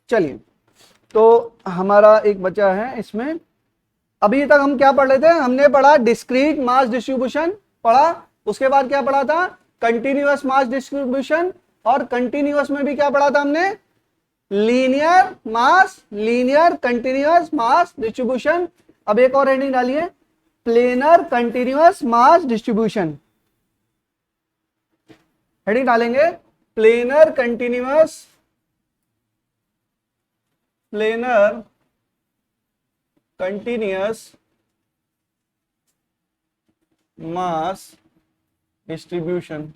चलिए, तो हमारा एक बचा है इसमें। अभी तक हम क्या पढ़ रहे थे? हमने पढ़ा डिस्क्रीट मास डिस्ट्रीब्यूशन पढ़ा, उसके बाद क्या पढ़ा था? कंटिन्यूअस मास डिस्ट्रीब्यूशन, और कंटिन्यूअस में भी क्या पढ़ा था हमने? Linear continuous mass distribution. अब एक और हेडिंग डालिए, planar continuous mass distribution. Heading डालेंगे प्लेनर कंटिन्यूअस मास डिस्ट्रीब्यूशन।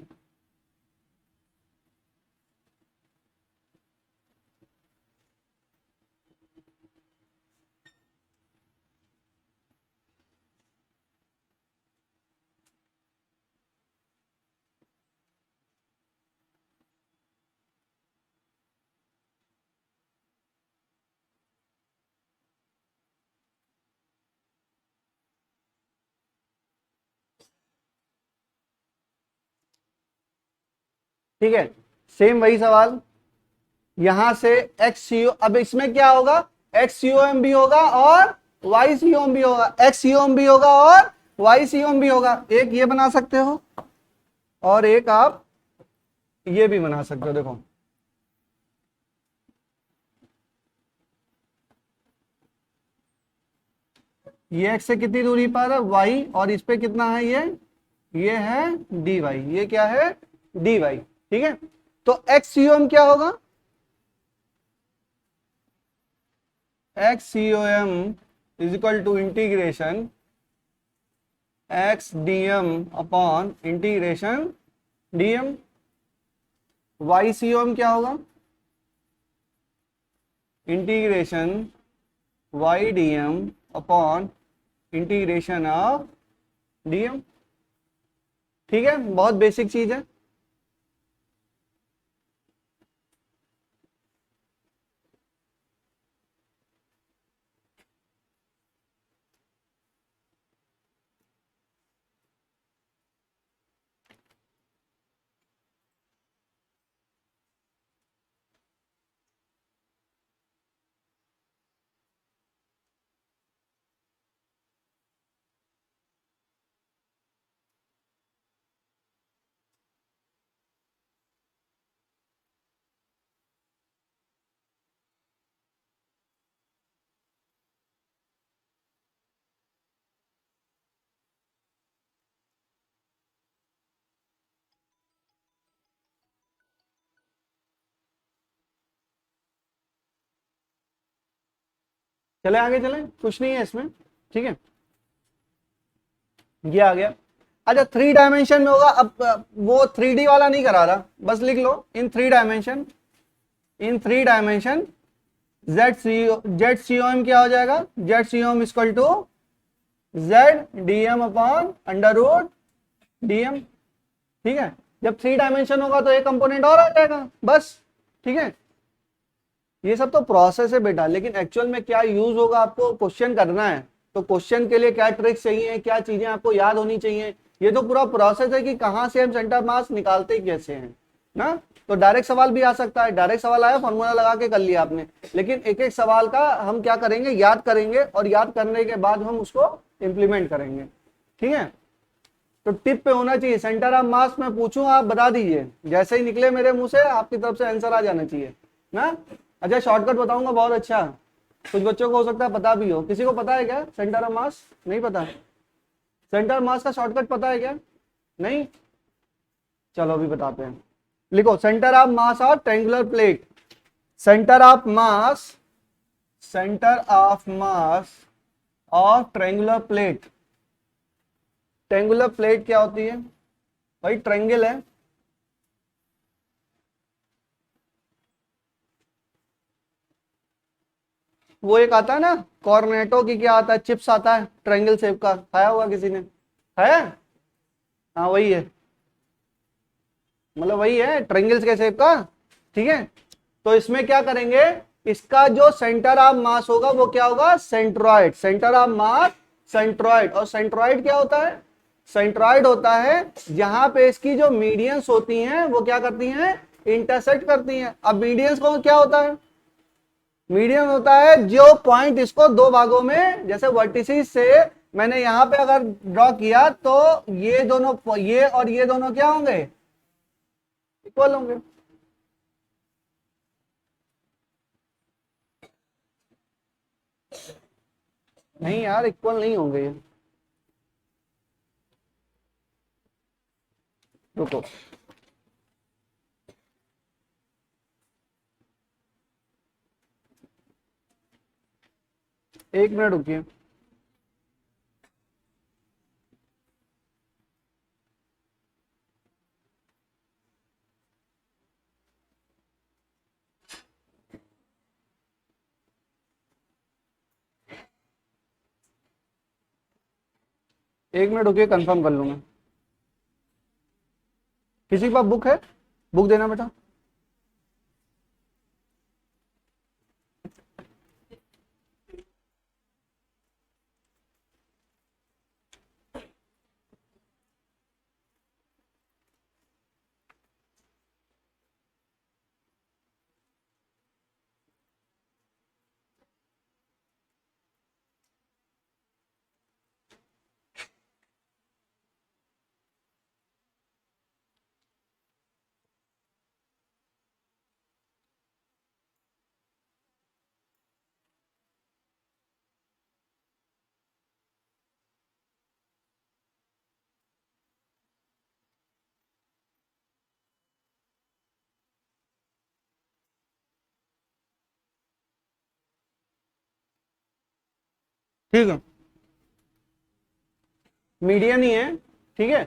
ठीक है, सेम वही सवाल यहां से एक्स सी ओ। अब इसमें क्या होगा? एक्स सी ओ एम भी होगा और वाई सी ओ एम भी होगा। एक्स सी ओ एम भी होगा और वाई सी ओ एम भी होगा। एक ये बना सकते हो और एक आप ये भी बना सकते हो। देखो, ये एक्स से कितनी दूरी पर है? वाई, और इस पे कितना है? ये है डी वाई। ये क्या है? D Y. ठीक है, तो एक्स सी ओ एम क्या होगा? X C O M is equal to integration X D M upon integration D M. Y C O M क्या होगा? Integration Y D M upon integration of D M. ठीक है, बहुत basic चीज है। चले आगे चले, कुछ नहीं है इसमें। ठीक है, ये आ गया। अच्छा, 3 डायमेंशन में होगा। अब वो 3D वाला नहीं करा रहा, बस लिख लो in 3 dimension. Z C O M क्या हो जाएगा? Z C O M equal to Z D M upon under root D M. ठीक है, जब 3 डायमेंशन होगा तो एक कंपोनेंट और आ जाएगा, बस। ठीक है, ये सब तो प्रोसेस है बेटा, लेकिन एक्चुअल में क्या यूज होगा आपको क्वेश्चन करना है। तो क्वेश्चन के लिए क्या ट्रिक्स चाहिए, क्या चीजें आपको याद होनी चाहिए, ये तो पूरा प्रोसेस है कि कहां से हम सेंटर मास निकालते कैसे हैं ना। तो डायरेक्ट सवाल भी आ सकता है, डायरेक्ट सवाल आया फॉर्मूला लगा के कर लिया आपने, लेकिन एक एक सवाल का हम क्या करेंगे? याद करेंगे, और याद करने के बाद हम उसको इंप्लीमेंट करेंगे। ठीक है, तो टिप पे होना चाहिए। सेंटर ऑफ मास में पूछूं, आप बता दीजिए, जैसे ही निकले मेरे मुंह से आपकी तरफ से आंसर आ जाना चाहिए ना। अच्छा, शॉर्टकट बताऊंगा बहुत अच्छा। कुछ बच्चों को हो सकता है पता भी हो। किसी को पता है क्या सेंटर ऑफ मास? नहीं पता? सेंटर ऑफ मास का शॉर्टकट पता है क्या? नहीं? चलो अभी बताते हैं। लिखो, centre of mass of triangular plate. Centre of mass of triangular plate. Triangular plate क्या होती है भाई? ट्रायंगल है। वो एक आता है ना कॉर्नेटो की, क्या आता है? चिप्स आता है ट्रायंगल शेप का, खाया होगा किसी ने? है? हाँ वही है, मतलब वही है ट्रायंगल्स के शेप का। ठीक है, तो इसमें क्या करेंगे? इसका जो सेंटर ऑफ मास होगा वो क्या होगा? Centroid. Centre of mass centroid. और सेंट्रॉइड क्या होता है? सेंट्रॉइड होता है जहां पे इसकी जो मीडियंस होती हैं वो क्या करती हैं? इंटरसेक्ट करती हैं। अब मीडियंस को क्या होता है? मीडियन होता है जो पॉइंट इसको दो भागों में, जैसे वर्टिसिस से मैंने यहां पे अगर ड्रॉ किया तो ये दोनों, ये और ये दोनों क्या होंगे, इक्वल होंगे। नहीं यार, इक्वल नहीं होंगे ये, रुको। एक मिनट रुकिए। एक मिनट रुकिए, कंफर्म कर लूंगा। किसी के पास बुक है? बुक देना बेटा। ठीक है, मीडियन ही है, ठीक है।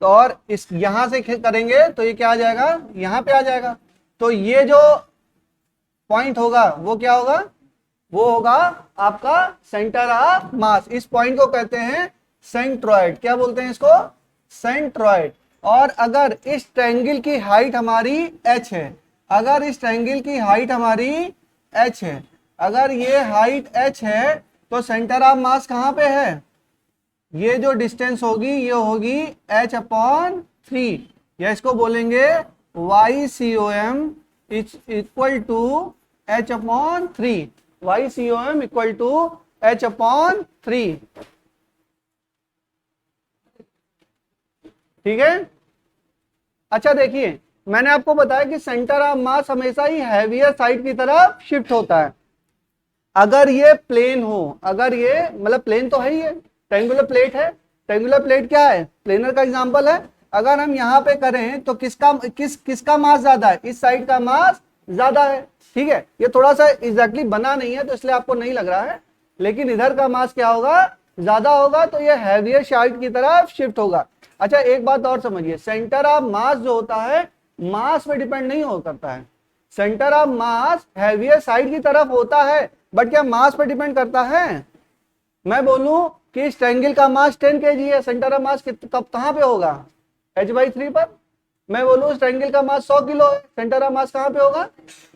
तो और इस यहां से करेंगे तो ये क्या आ जाएगा, यहां पे आ जाएगा। तो ये जो पॉइंट होगा वो क्या होगा, वो होगा आपका सेंटर ऑफ मास। इस पॉइंट को कहते हैं सेंट्रॉइड। क्या बोलते हैं इसको, सेंट्रॉइड। और अगर इस ट्रायंगल की हाइट हमारी h है, अगर इस ट्रायंगल की हाइट हमारी h है, अगर ये हाइट h है, तो सेंटर ऑफ मास कहां पे है, ये जो डिस्टेंस होगी ये होगी h/3, या इसको बोलेंगे YCOM equal to h/3, YCOM equal to h/3। ठीक है। अच्छा देखिए, मैंने आपको बताया कि सेंटर ऑफ मास हमेशा ही हैवियर साइड की तरफ शिफ्ट होता है। अगर ये प्लेन हो, अगर ये मतलब प्लेन तो है ही है, ट्रायंगुलर प्लेट है, ट्रायंगुलर प्लेट क्या है, प्लेनर का एग्जांपल है। अगर हम यहां पे करें तो किसका मास ज्यादा है, इस साइड का मास ज्यादा है, ठीक है। ये थोड़ा सा एग्जैक्टली बना नहीं है तो इसलिए आपको नहीं लग रहा है, लेकिन इधर का मास क्या होगा, ज्यादा होगा, तो ये हैवियर साइड की तरफ शिफ्ट होगा। अच्छा एक बात और समझिए, सेंटर ऑफ मास जो होता है मास पे डिपेंड नहीं हो करता है। Centre of mass heavier side की तरफ होता है, बट क्या मास पे डिपेंड करता है। मैं बोलूं कि इस ट्रायंगल का मास 10 kg है, सेंटर ऑफ मास कब कहां पे होगा, h/3 पर। मैं बोलूं इस ट्रायंगल का मास 100 किलो है, सेंटर ऑफ मास कहां पे होगा,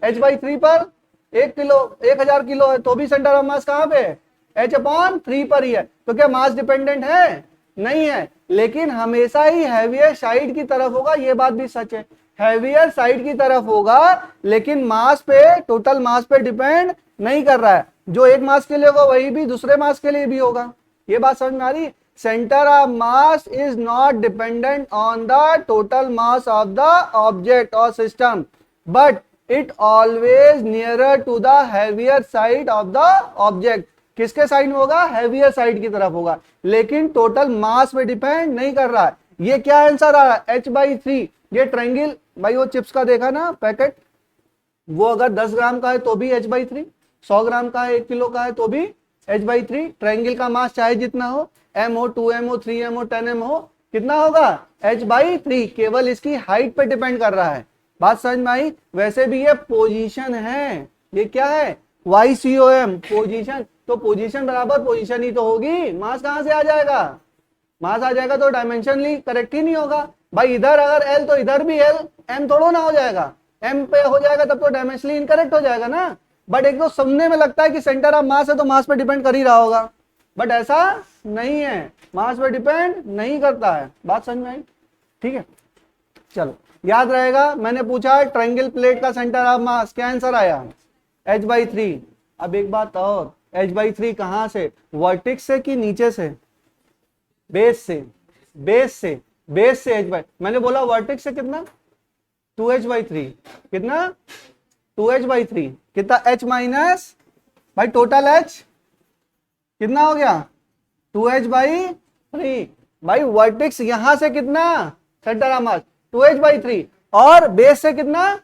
h/3 पर। 1 किलो 1000 किलो है तो भी सेंटर ऑफ मास कहां पे है, h/3 पर ही है। तो क्या मास डिपेंडेंट है, नहीं है, लेकिन हमेशा ही हैवियर साइड की तरफ होगा, ये बात भी सच है, हैवियर साइड की तरफ होगा, लेकिन मास पे, टोटल मास पे डिपेंड नहीं कर रहा है। जो एक मास के लिए होगा वही भी दूसरे मास के लिए भी होगा। ये बात समझ में आ रही, centre of mass is not dependent on the total mass of the object और system, but it always nearer to the heavier side of the object. किसके साइड में होगा, हैवियर साइड की तरफ होगा, लेकिन टोटल मास पे डिपेंड नहीं कर रहा है। ये क्या आंसर आ रहा है, h/3। ये ट्रायंगल भाई वो चिप्स का देखा ना पैकेट, वो अगर 10 ग्राम का है तो भी h/3, 100 ग्राम का है, 1 किलो का है तो भी h/3। ट्रायंगल का मास चाहे जितना हो, m हो, 2m हो, 3m हो, 10m हो, कितना होगा, h/3। केवल इसकी हाइट पे डिपेंड कर रहा है। बात समझ में आई। वैसे भी ये पोजीशन है, ये क्या है, YCOM पोजीशन। तो पोजीशन बराबर पोजीशन ही तो होगी, मास कहां से आ जाएगा, मास आ जाएगा तो डायमेंशनली करेक्ट ही नहीं होगा भाई। इधर अगर L तो इधर भी L, M थोड़ा ना हो जाएगा, M पे हो जाएगा तब तो डायमेंशनली इनकरेक्ट हो जाएगा ना। बट एक तो सुनने में लगता है कि सेंटर ऑफ मास है तो मास पे डिपेंड कर ही रहा होगा, बट ऐसा नहीं है, मास पे डिपेंड नहीं करता है। बात समझ में आई, ठीक है। चलो याद रहेगा, मैंने पूछा ट्रायंगल प्लेट का सेंटर ऑफ मास, क्या आंसर आया, h/3। अब एक बात और, h/3 कहां से, वर्टेक्स से कि नीचे से, बेस से, बेस से, बेस से मैंने बोला वर्टेक्स से कितना 2h/3, कितना 2h/3, कितना h माइनस भाई टोटल h कितना हो गया 2h/3। भाई वर्टेक्स यहां से कितना, सेंटर ऑफ मास 2h/3 और बेस से कितना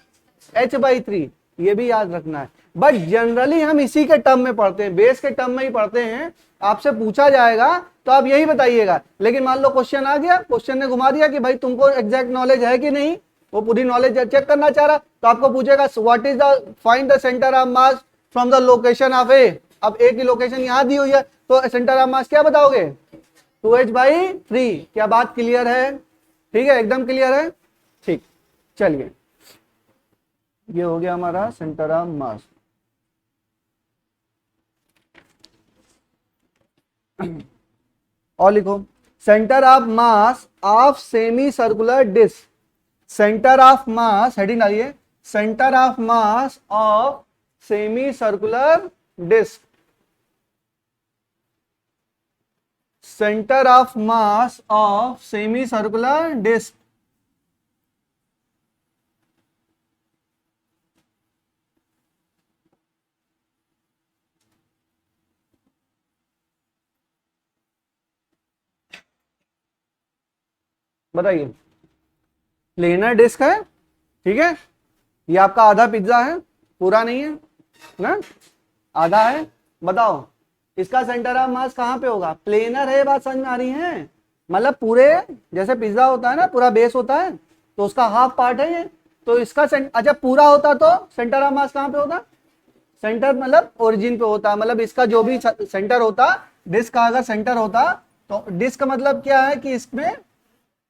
h/3, ये भी याद रखना है। बट जनरली हम इसी के टर्म में पढ़ते हैं, बेस के टर्म में ही पढ़ते हैं। आपसे पूछा जाएगा तो आप यही बताइएगा, लेकिन मान लो क्वेश्चन आ गया, क्वेश्चन ने घुमा दिया कि भाई तुमको एग्जैक्ट नॉलेज है कि नहीं, वो पूरी नॉलेज चेक करना चाह रहा, तो आपको पूछेगा what is the find the centre of mass from the location of A. अब ए की लोकेशन यहां दी हुई है, तो सेंटर ऑफ मास क्या बताओगे 2h/3। क्या बात क्लियर है, ठीक है, एकदम क्लियर है, ठीक। चलिए ये हो गया हमारा सेंटर ऑफ मास। और लिखो centre of mass of semi circular disc, centre of mass, heading डालिए, centre of mass of semi circular disc, centre of mass of semi circular disc. बताइए, प्लेनर डिस्क है, ठीक है, ये आपका आधा पिज्जा है, पूरा नहीं है ना, आधा है। बताओ इसका सेंटर ऑफ मास कहां पे होगा, प्लेनर है, बात समझ में आ रही है, मतलब पूरे जैसे पिज्जा होता है ना, पूरा बेस होता है, तो उसका हाफ पार्ट है ये, तो इसका अच्छा पूरा होता तो सेंटर ऑफ मास कहां पे होता, सेंटर मतलब ओरिजिन पे होता, मतलब इसका जो भी सेंटर होता, डिस्क का अगर सेंटर होता, तो डिस्क का मतलब क्या है कि इसमें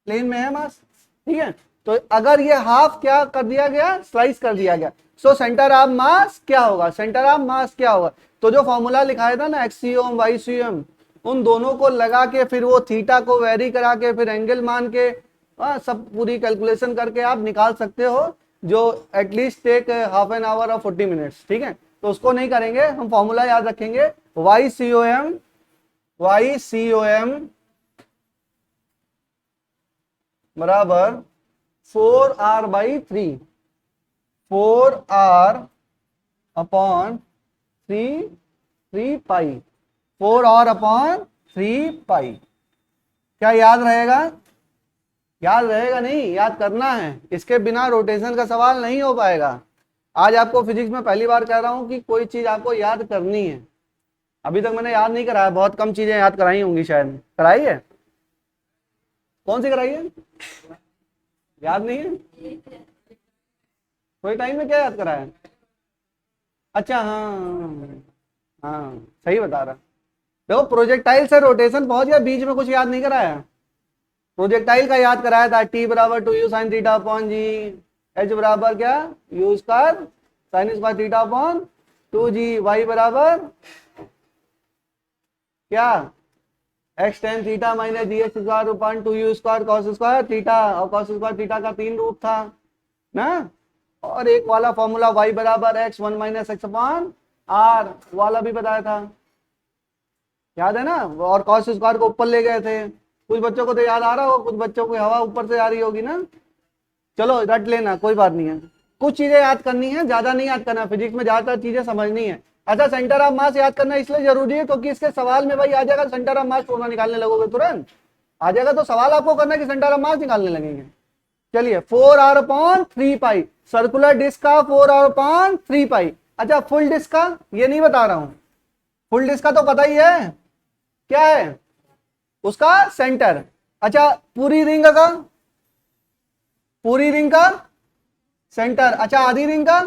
प्लेन में है मास, ठीक है। तो अगर ये हाफ क्या कर दिया गया, स्लाइस कर दिया गया, सो सेंटर ऑफ मास क्या होगा, सेंटर ऑफ मास क्या होगा, तो जो फॉर्मूला लिखाया था ना एक्सियम वाईसीएम, उन दोनों को लगा के फिर वो थीटा को वेरी करा के फिर एंगल मान के सब पूरी कैलकुलेशन करके आप निकाल सकते हो, जो at least take half an hour और 40 मिनट्स, ठीक है। तो उसको नहीं करेंगे, हम फॉर्मूला याद रखेंगे, वाईसीओएम, वाईसीओएम बराबर 4r/3, 4r अपॉन 3 पाई, 4r/3 पाई। क्या याद रहेगा, याद रहेगा नहीं, याद करना है, इसके बिना रोटेशन का सवाल नहीं हो पाएगा। आज आपको फिजिक्स में पहली बार कह रहा हूं कि कोई चीज आपको याद करनी है, अभी तक मैंने याद नहीं कराया, बहुत कम चीजें याद कराई होंगी, शायद कराई है, कौन सी कराई है, याद नहीं है, कोई टाइम में क्या याद कराया, अच्छा हाँ हाँ सही बता रहा। देखो प्रोजेक्टाइल से रोटेशन पहुंच गया, बीच में कुछ याद नहीं कराया, प्रोजेक्टाइल का याद कराया था, टी बराबर 2u sin theta upon G, H बराबर क्या u square sin square theta upon 2g, Y बराबर क्या x tan theta minus G H square upon 2u square cos square theta, और कॉस स्क्वायर थीटा का 3 रूप था ना, और एक वाला फॉर्मूला y बराबर x 1 minus X upon R वाला भी बताया था, याद है ना, और कॉस स्क्वायर को ऊपर ले गए थे, कुछ बच्चों को तो याद आ रहा हो, कुछ बच्चों को हवा ऊपर से आ रही होगी ना, चलो रट लेना, कोई बात नहीं है, कुछ चीजें याद करनी है, ज्यादा नहीं याद करना, फिजिक्स में ज्यादातर चीजें समझनी है। अच्छा सेंटर ऑफ मास याद करना इसलिए जरूरी है क्योंकि इसके सवाल में भाई आ जाएगा, सेंटर ऑफ मास थोड़ा निकालने लगोगे तुरंत आ जाएगा, तो सवाल आपको करना है कि सेंटर ऑफ मास निकालने लगेंगे। चलिए 4r/3 पाई, सर्कुलर डिस्क का 4r/3 पाई। अच्छा फुल डिस्क का ये नहीं बता रहा हूं, फुल डिस्क का तो पता ही है क्या है, उसका सेंटर। अच्छा पूरी रिंग का, पूरी रिंग का सेंटर, अच्छा आधी रिंग का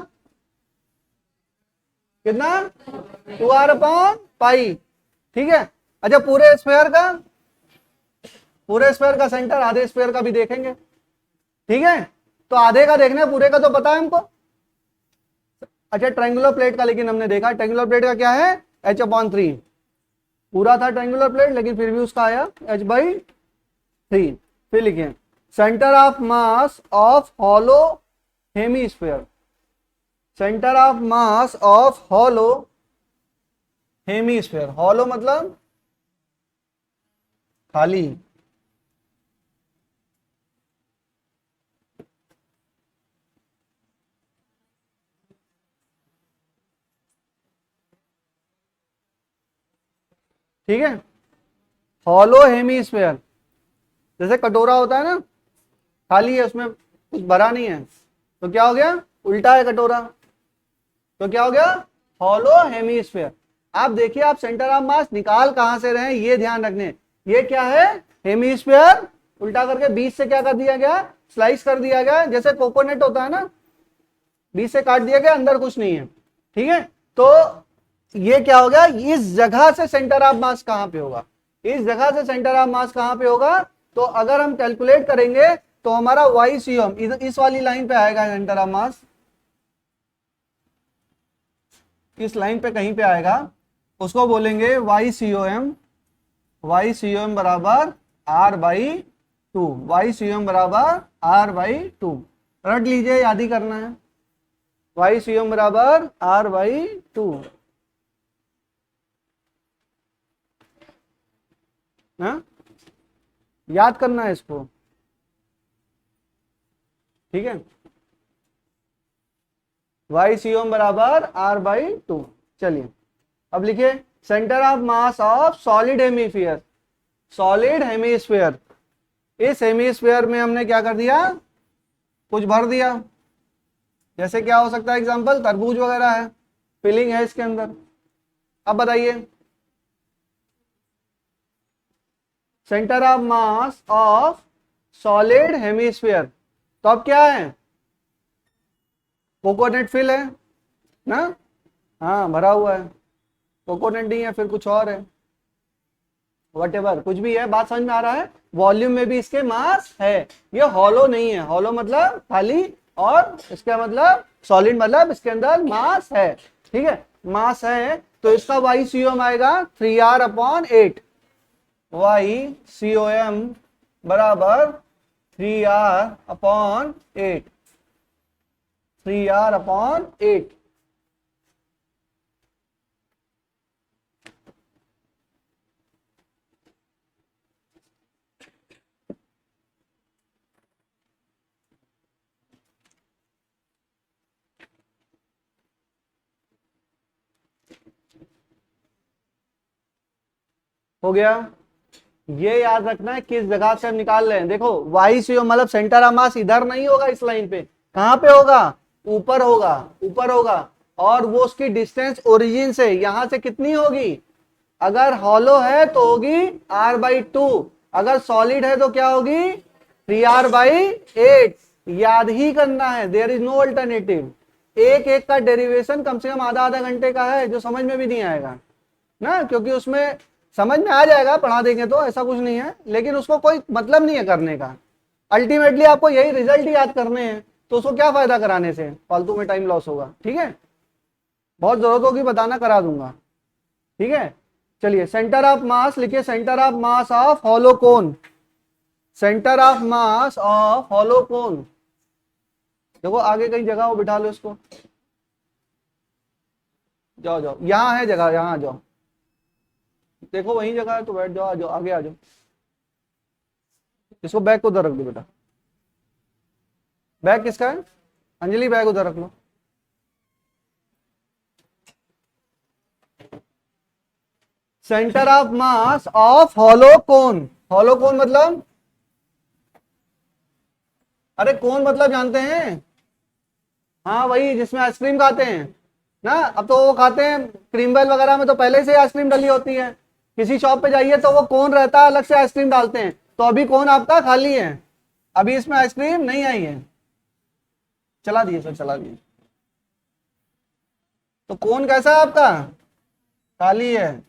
कितना 2r/पाई, ठीक है। अच्छा पूरे स्क्वायर का, पूरे स्क्वायर का सेंटर, आधे स्क्वायर का भी देखेंगे, ठीक है, तो आधे का देखना है, पूरे का तो पता है हमको। अच्छा ट्रायंगुलर प्लेट का लेकिन हमने देखा, ट्रायंगुलर प्लेट का क्या है h/3, पूरा था ट्रायंगुलर प्लेट लेकिन फिर भी उसका आया h/3। फिर लिखिए centre of mass of hollow hemisphere, centre of mass of hollow hemisphere, hollow मतलब खाली, ठीक है। हॉलो हेमीस्फेयर, जैसे कटोरा होता है ना, खाली है, उसमें कुछ भरा नहीं है, तो क्या हो गया, उल्टा है कटोरा, तो क्या हो गया, हॉलो हेमीस्फेयर। आप देखिए, आप सेंटर ऑफ मास निकाल कहां से रहे हैं ये ध्यान रखने, ये क्या है, हेमीस्फेयर, उल्टा करके बीच से क्या कर दिया गया, स्लाइस कर दिया गया, जैसे कोकोनट होता है ना, बीच से काट दिया गया, अंदर कुछ नहीं है, ठीक है। तो ये क्या हो गया, इस जगह से सेंटर ऑफ मास कहां पे होगा, इस जगह से सेंटर ऑफ मास कहां पे होगा, तो अगर हम कैलकुलेट करेंगे तो हमारा वाई सीओम इस वाली लाइन पे आएगा, सेंटर ऑफ मास इस लाइन पे कहीं पे आएगा, उसको बोलेंगे वाई सीओएम, वाई सीओएम बराबर R by two, Y COM बराबर आर बाई टू, रट लीजिए, याद ही करना है, वाई सीओएम बराबर आर बाई टू, याद करना है इसको, ठीक है, वाई सीओम बराबर आर बाई टू। चलिए अब लिखिए, centre of mass of solid hemisphere, solid hemisphere, इस हेमीस्फीयर में हमने क्या कर दिया, कुछ भर दिया, जैसे क्या हो सकता है, एग्जांपल तरबूज वगैरह है, फिलिंग है इसके अंदर। अब बताइए, centre of mass of solid hemisphere, तो अब क्या है, कोकोनट फिल है ना, हाँ भरा हुआ है, कोकोनट नहीं है फिर कुछ और है, वटेवर कुछ भी है, बात समझ में आ रहा है, वॉल्यूम में भी इसके मास है, ये हॉलो नहीं है, हॉलो मतलब खाली, और इसका मतलब सॉलिड मतलब इसके अंदर मास है, ठीक है, मास है, तो इसका वाई सीओएम आएगा 3r अपॉन 8, वाई सीओएम बराबर 3r अपॉन 8, 3r अपॉन 8, हो गया। ये याद रखना है किस जगह से हम निकाल रहे हैं, देखो वाई सीओ मतलब सेंटर ऑफ मास इधर नहीं होगा, इस लाइन पे कहां पे होगा, ऊपर होगा, ऊपर होगा, और वो उसकी डिस्टेंस ओरिजिन से यहां से कितनी होगी, अगर हॉलो है तो होगी r बाई टू, अगर सॉलिड है तो क्या होगी 3r बाई 8, याद ही करना है, देयर इज नो अल्टरनेटिव, एक एक का डेरिवेशन कम से कम आधा आधा घंटे का है, जो समझ में भी नहीं आएगा ना, क्योंकि उसमें समझ में आ जाएगा पढ़ा देंगे तो, ऐसा कुछ नहीं है, लेकिन उसको कोई मतलब नहीं है करने का, अल्टीमेटली आपको यही रिजल्ट ही याद करने हैं, तो उसको क्या फायदा कराने से, फालतू में टाइम लॉस होगा, ठीक है, बहुत जरूरत होगी बताना, करा दूंगा, ठीक है। चलिए सेंटर ऑफ मास लिखिए, centre of mass of hollow cone, centre of mass of hollow cone, देखो आगे कहीं जगह हो बिठा लो इसको, जाओ जाओ, यहां है जगह, यहां आ जाओ, देखो वही जगह है तो बैठ जाओ, आ जाओ आगे आ जाओ, इसको बैग को उधर रख दो बेटा, बैग किसका है, अंजलि बैग उधर रख लो, centre of mass of hollow cone, hollow cone मतलब, अरे कोन मतलब जानते हैं, हाँ वही जिसमें आइसक्रीम खाते हैं ना, अब तो वो खाते हैं क्रीमबेल वगैरह में तो पहले से आइसक्रीम डली होती है, किसी शॉप पे जाइए तो वो कोन रहता है, अलग से आइसक्रीम डालते हैं, तो अभी कोन आपका खाली है, अभी इसमें आइसक्रीम नहीं आई है, चला दिए सर, चला दिए, तो कोन कैसा है आपका, खाली है।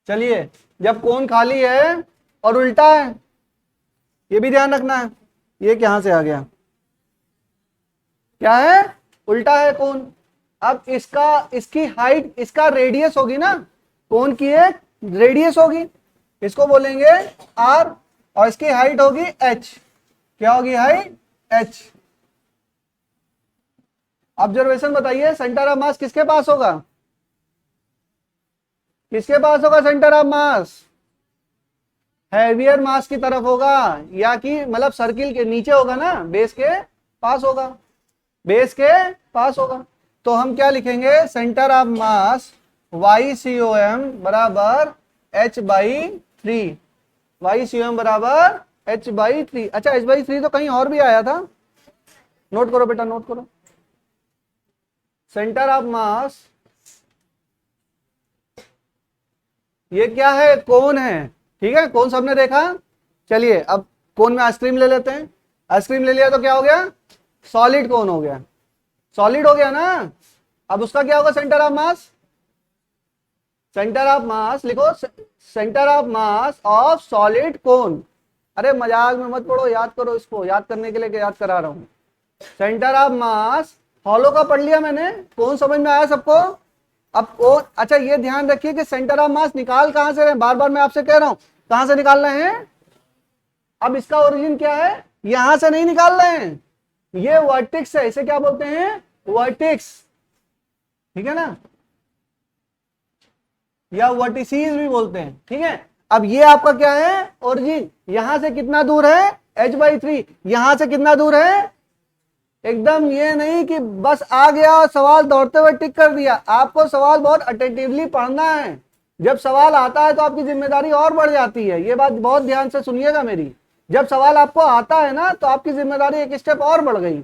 चलिए जब कोन खाली है और उल्टा है, ये भी ध्यान रखना है, ये कहां से आ गया, क्या है, उल्टा है कोन, अब इसका, इसकी हाइट, इसका रेडियस होगी ना, कोन की एक रेडियस होगी, इसको बोलेंगे r, और इसकी हाइट होगी h, क्या होगी हाइट h, ऑब्जर्वेशन बताइए, सेंटर ऑफ मास किसके पास होगा? किसके पास होगा centre of mass? Heavier mass की तरफ होगा, या कि मतलब सर्किल के नीचे होगा ना, बेस के पास होगा, बेस के पास होगा। तो हम क्या लिखेंगे? सेंटर ऑफ मास YCOM बराबर H/3, YCOM बराबर H/3। अच्छा, H/3 तो कहीं और भी आया था, नोट करो बेटा, नोट करो। सेंटर ऑफ मास, ये क्या है? कोन है, ठीक है, कोन सबने देखा। चलिए अब कोन में आइसक्रीम ले लेते हैं। आइसक्रीम ले लिया तो क्या हो गया? सॉलिड कोन हो गया, सॉलिड हो गया ना। अब उसका क्या होगा centre of mass? Centre of mass लिखो, centre of mass of solid cone. अरे मजाक में मत पढ़ो, याद करो, इसको याद करने के लिए याद करा रहा हूं। सेंटर ऑफ मास, हॉलो का पढ़ लिया मैंने, कौन समझ में आया सबको? अब कौन, अच्छा ये ध्यान रखिए कि सेंटर ऑफ मास निकाल कहां से रहे हैं, बार बार मैं आपसे कह रहा हूं, कहां से निकाल रहे हैं? अब इसका ओरिजिन क्या है? यहां से नहीं निकाल रहे हैं, ये वर्टिक्स है, इसे क्या बोलते हैं? वर्टिक्स, ठीक है ना, या वर्टिसीज भी बोलते हैं, ठीक है। अब ये आपका क्या है? ओरिजिन। यहां से कितना दूर है? H/3। यहां से कितना दूर है? एकदम ये नहीं कि बस आ गया सवाल दौड़ते हुए टिक कर दिया, आपको सवाल बहुत अटेंटिवली पढ़ना है। जब सवाल आता है तो आपकी जिम्मेदारी और बढ़ जाती है, ये बात बहुत ध्यान से सुनिएगा मेरी। जब सवाल आपको आता है ना तो आपकी जिम्मेदारी एक स्टेप और बढ़ गई।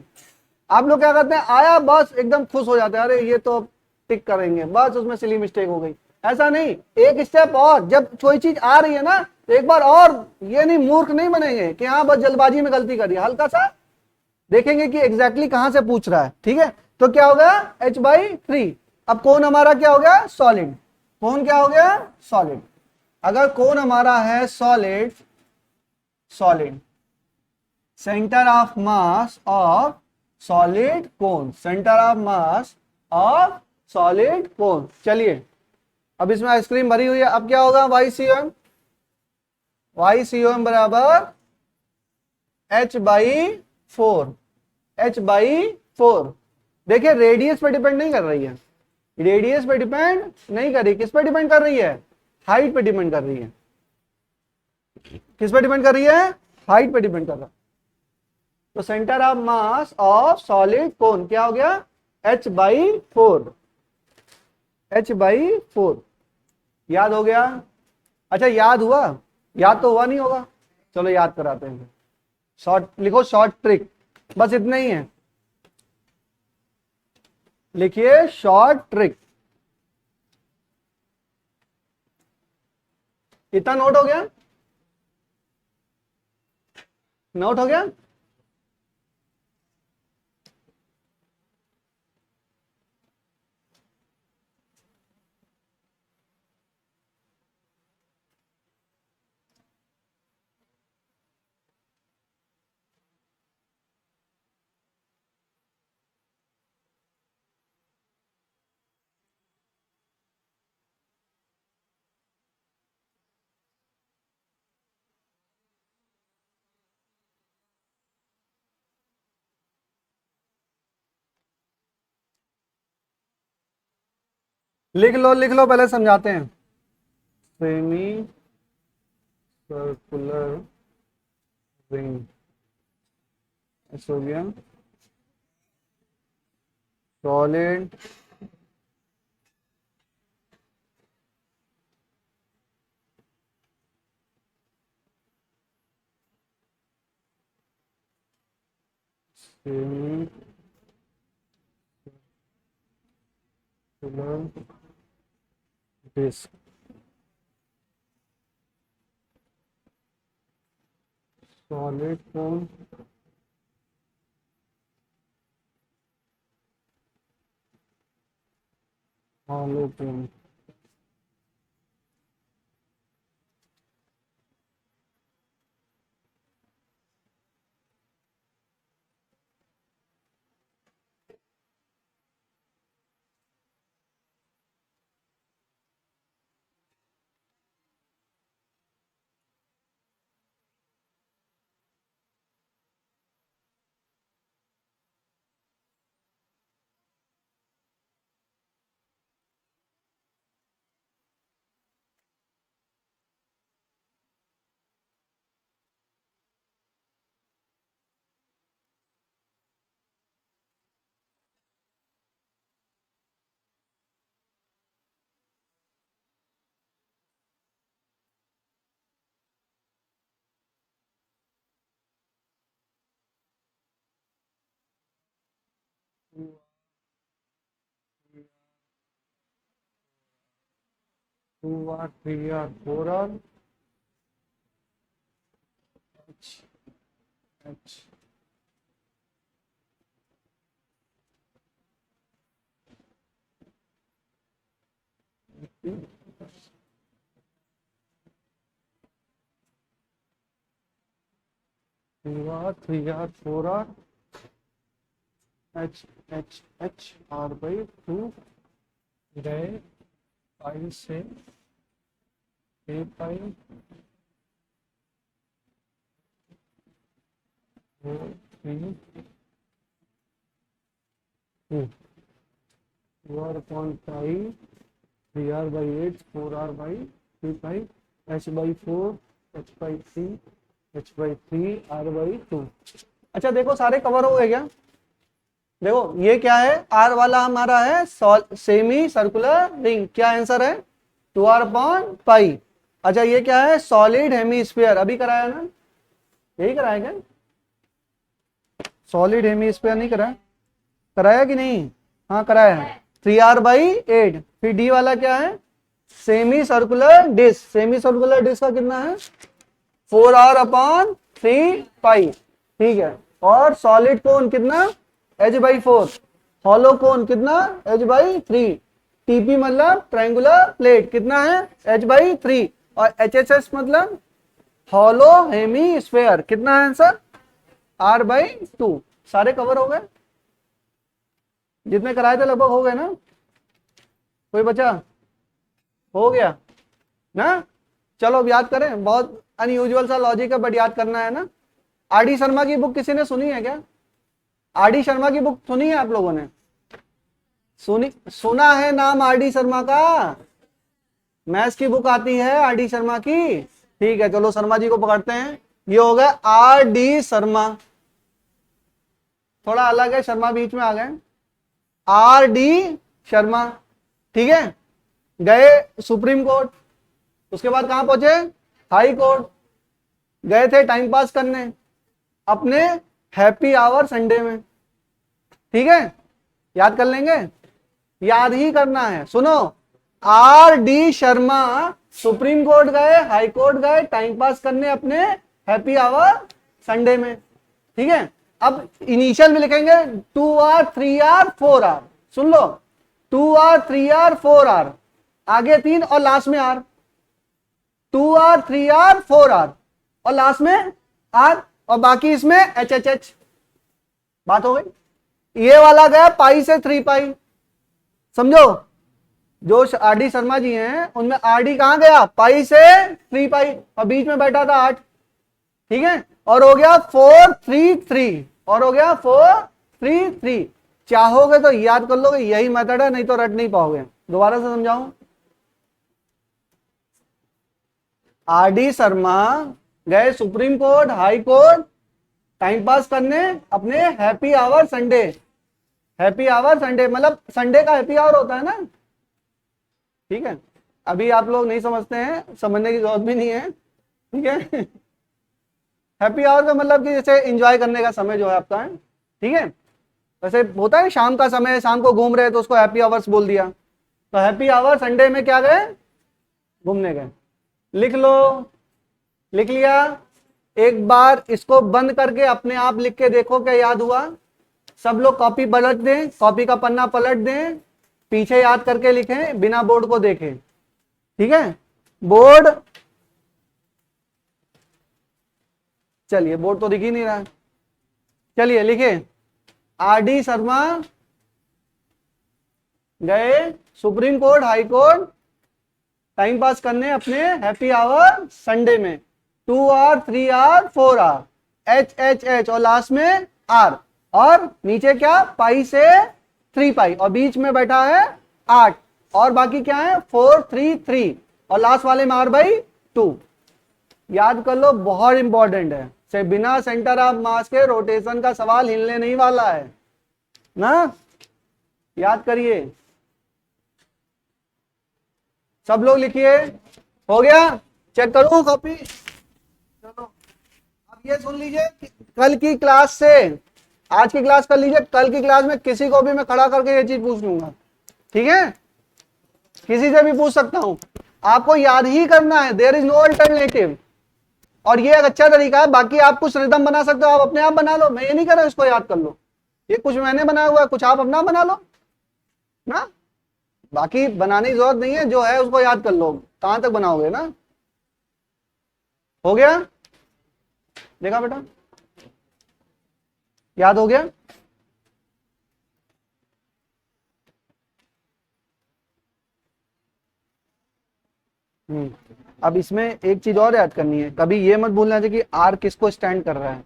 आप लोग क्या करते हैं, आया बस एकदम खुश हो जाते हैं, अरे ये तो टिक करेंगे, बस उसमें सिली मिस्टेक हो गई। ऐसा नहीं, एक स्टेप और, जब कोई चीज आ रही है ना तो एक बार और, ये नहीं मूर्ख नहीं बनेंगे कि हाँ बस जल्दबाजी में गलती करी, हल्का सा देखेंगे कि एग्जैक्टली कहां से पूछ रहा है, ठीक है। तो क्या होगा? H/3। अब कौन हमारा क्या हो गया? सॉलिड। कौन क्या हो गया? सॉलिड। अगर कौन हमारा है solid, solid, centre of mass of solid cone, centre of mass of solid कोन। चलिए अब इसमें आइसक्रीम भरी हुई है, अब क्या होगा? YCOM, YCOM बराबर H/4, H/4। देखिए रेडियस पे डिपेंड नहीं कर रही है, रेडियस पे डिपेंड नहीं कर रही, किस पे डिपेंड कर रही है? हाइट पे डिपेंड कर रही है। किस पे डिपेंड कर रही है? हाइट पे डिपेंड कर रहा है। तो centre of mass of solid कोन क्या हो गया? H/4, H/4। याद हो गया? अच्छा याद हुआ? याद तो हुआ नहीं होगा, चलो याद कराते हैं। शॉर्ट लिखो, शॉर्ट ट्रिक, बस इतना ही है, लिखिए शॉर्ट ट्रिक। इतना नोट हो गया? नोट हो गया? लिख लो, लिख लो, पहले समझाते हैं। Semi circular ring, sodium solid semi circular disc, solid cone, hollow cone. 2r 3r 4r H H 2r 3r 4r H H H r by 2 गए पाई से a pi 4 3 2 2r upon pi 3r by 8 4r by 3 pi h by 4 h by 3 h by 3 r by 2। अच्छा देखो सारे cover हो गए क्या? देखो ये क्या है, आर वाला हमारा है सेमी सर्कुलर रिंग, क्या आंसर है 2r अपॉन पाई। अच्छा ये क्या है, सॉलिड हेमीस्फीयर, अभी कराया ना, यही कराया क्या? सॉलिड हेमीस्फीयर नहीं कराया, कराया कि नहीं? हाँ कराया है, 3r बाई 8। फिर डी वाला क्या है, semi circular disc, semi circular disc का कितना है 4r अपॉन 3 पाई, ठीक है। और सॉलिड कोन कितना h बाई 4, हॉलो कोन कितना h बाई 3, टीपी मतलब ट्रायंगुलर प्लेट कितना है h बाई 3, और HHS मतलब हॉलो हेमीस्फीयर कितना है आंसर r बाई 2। सारे कवर हो गए, जितने कराए थे लगभग हो गए ना, कोई बचा? हो गया ना। चलो अब याद करें, बहुत अनयूजुअल सा लॉजिक है बट याद करना है ना। आर.डी. शर्मा की बुक किसी ने सुनी है क्या? आर.डी. शर्मा की बुक सुनी है आप लोगों ने? सुना है नाम आर.डी. शर्मा का? मैथ्स की बुक आती है आर.डी. शर्मा की, ठीक है। चलो शर्मा जी को पकड़ते हैं, ये हो गया आर.डी. शर्मा, थोड़ा अलग है, शर्मा बीच में आ गए, आर.डी. शर्मा, ठीक है। गए सुप्रीम कोर्ट, उसके बाद कहां पहुंचे, हाई कोर्ट, गए थे टाइम पास करने अपने हैप्पी आवर संडे में, ठीक है। याद कर लेंगे, याद ही करना है। सुनो, आर.डी. शर्मा सुप्रीम कोर्ट गए, हाई कोर्ट गए टाइम पास करने अपने हैप्पी आवर संडे में, ठीक है। अब इनिशियल में लिखेंगे 2r 3r 4r, सुन लो 2r 3r 4r, आगे 3 और लास्ट में r, 2r 3r 4r और लास्ट में r, और बाकी इसमें HHH। बात हो गई। ये वाला गया पाई से 3 पाई, समझो। जो आर.डी. शर्मा जी हैं उनमें आर.डी. कहां गया, पाई से 3 पाई, और बीच में बैठा था 8, ठीक है। और हो गया 4 3 3, और हो गया 4 3 3। चाहोगे तो याद कर लोगे, यही मेथड है, नहीं तो रट नहीं पाओगे। दोबारा से समझाऊं, आर.डी. शर्मा गए supreme court, high court time pass करने अपने happy hour Sunday, happy hour Sunday मतलब संडे का हैप्पी आवर होता है ना, ठीक है। अभी आप लोग नहीं समझते हैं, समझने की जरूरत भी नहीं है, ठीक है। हैप्पी आवर का मतलब कि जैसे एंजॉय करने का समय जो है आपका है, ठीक है। वैसे होता है शाम का समय, शाम को घूम रहे तो उसको हैप्पी आवर्स बोल दिया, तो हैप्पी आवर संडे में क्या गए, घूमने गए। लिख लो, लिख लिया। एक बार इसको बंद करके अपने आप लिख के देखो क्या याद हुआ। सब लोग कॉपी पलट दें, कॉपी का पन्ना पलट दें, पीछे याद करके लिखें बिना बोर्ड को देखे, ठीक है। बोर्ड, चलिए बोर्ड तो दिख ही नहीं रहा है, चलिए लिखे आर.डी. शर्मा गए supreme court, high court time pass करने अपने हैप्पी आवर संडे में, 2r 3r 4r HHH और लास्ट में r, और नीचे क्या पाई से 3 पाई, और बीच में बैठा है 8, और बाकी क्या है 4 3 3, और लास्ट वाले में r बाई 2। याद कर लो, बहुत इंपॉर्टेंट है, से बिना सेंटर ऑफ मास के रोटेशन का सवाल हिलने नहीं वाला है ना, याद करिए। सब लोग लिखिए, हो गया, चेक करूं कॉपी। चलो अब ये सुन लीजिए, कल की क्लास से, आज की क्लास कर लीजिए, कल की क्लास में किसी को भी मैं खड़ा करके ये चीज पूछ लूंगा, ठीक है, किसी से भी पूछ सकता हूं। आपको याद ही करना है, देयर इज नो अल्टरनेटिव। और ये एक अच्छा तरीका है। बाकी आप कुछ रिदम बना सकते हो, आप अपने आप बना लो, मैं ये नहीं कर रहा इसको याद कर लो, ये कुछ मैंने बनाया हुआ है, कुछ आप अपना बना लो ना, बाकी बनाने की जरूरत नहीं है, जो है उसको याद कर लो। कहां तक बनाओगे ना, हो गया, देखा बेटा, याद हो गया। अब इसमें एक चीज और याद करनी है, कभी ये मत भूलना चाहिए कि आर किसको स्टैंड कर रहा है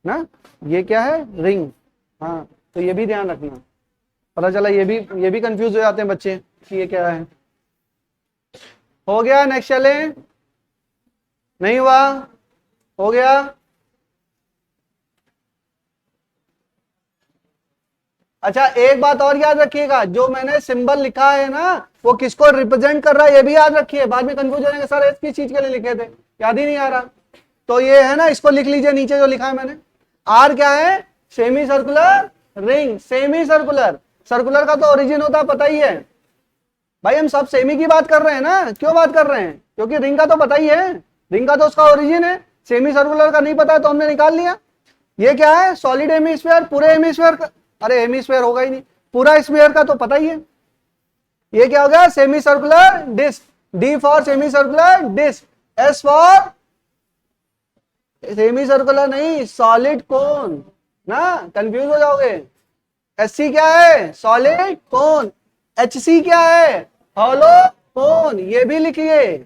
ना, ये क्या है, रिंग। हाँ, तो ये भी ध्यान रखना, पता चला ये भी कंफ्यूज हो जाते हैं बच्चे कि ये क्या है। हो गया, नेक्स्ट चले, नहीं हुआ, हो गया। अच्छा, एक बात और याद रखिएगा, जो मैंने सिंबल लिखा है ना वो किसको रिप्रेजेंट कर रहा है ये भी याद रखिए, बाद में कंफ्यूज हो जाएंगे, सर इस किस चीज के लिए लिखे थे, याद ही नहीं आ रहा। तो ये है ना, इसको लिख लीजिए नीचे जो लिखा है मैंने। आर क्या है, semi circular ring, semi circular, circular का तो ओरिजिन होता है पता ही है भाई, हम सब सेमी की बात कर रहे हैं ना, क्यों बात कर रहे हैं, क्योंकि रिंग का तो पता ही है, रिंग का तो उसका ओरिजिन है, सेमी सर्कुलर का नहीं पता है तो हमने निकाल लिया। ये क्या है, सॉलिड हेमिस्फीयर, पूरे हेमिस्फीयर का, अरे हेमिस्फीयर होगा ही नहीं, पूरा स्फीयर का तो पता ही है। ये क्या हो गया, semi circular disc, D for semi circular disc, S for semicircular नहीं, सॉलिड कोन ना, कंफ्यूज हो जाओगे। एस सी क्या है, सॉलिड कोन, एच सी क्या है, हॉलो कोन, ये भी लिखिए,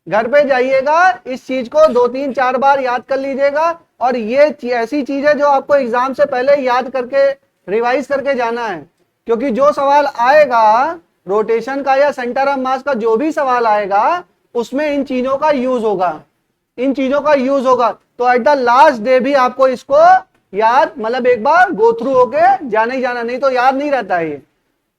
घर पे जाइएगा इस चीज को 2-3-4 बार याद कर लीजिएगा। और ये ऐसी चीज है जो आपको एग्जाम से पहले याद करके रिवाइज करके जाना है, क्योंकि जो सवाल आएगा रोटेशन का या सेंटर ऑफ मास का, जो भी सवाल आएगा उसमें इन चीजों का यूज होगा, इन चीजों का यूज होगा। तो एट द लास्ट डे भी आपको इसको याद, मतलब एक बार गो थ्रू होके जाना ही जाना, नहीं तो याद नहीं रहता है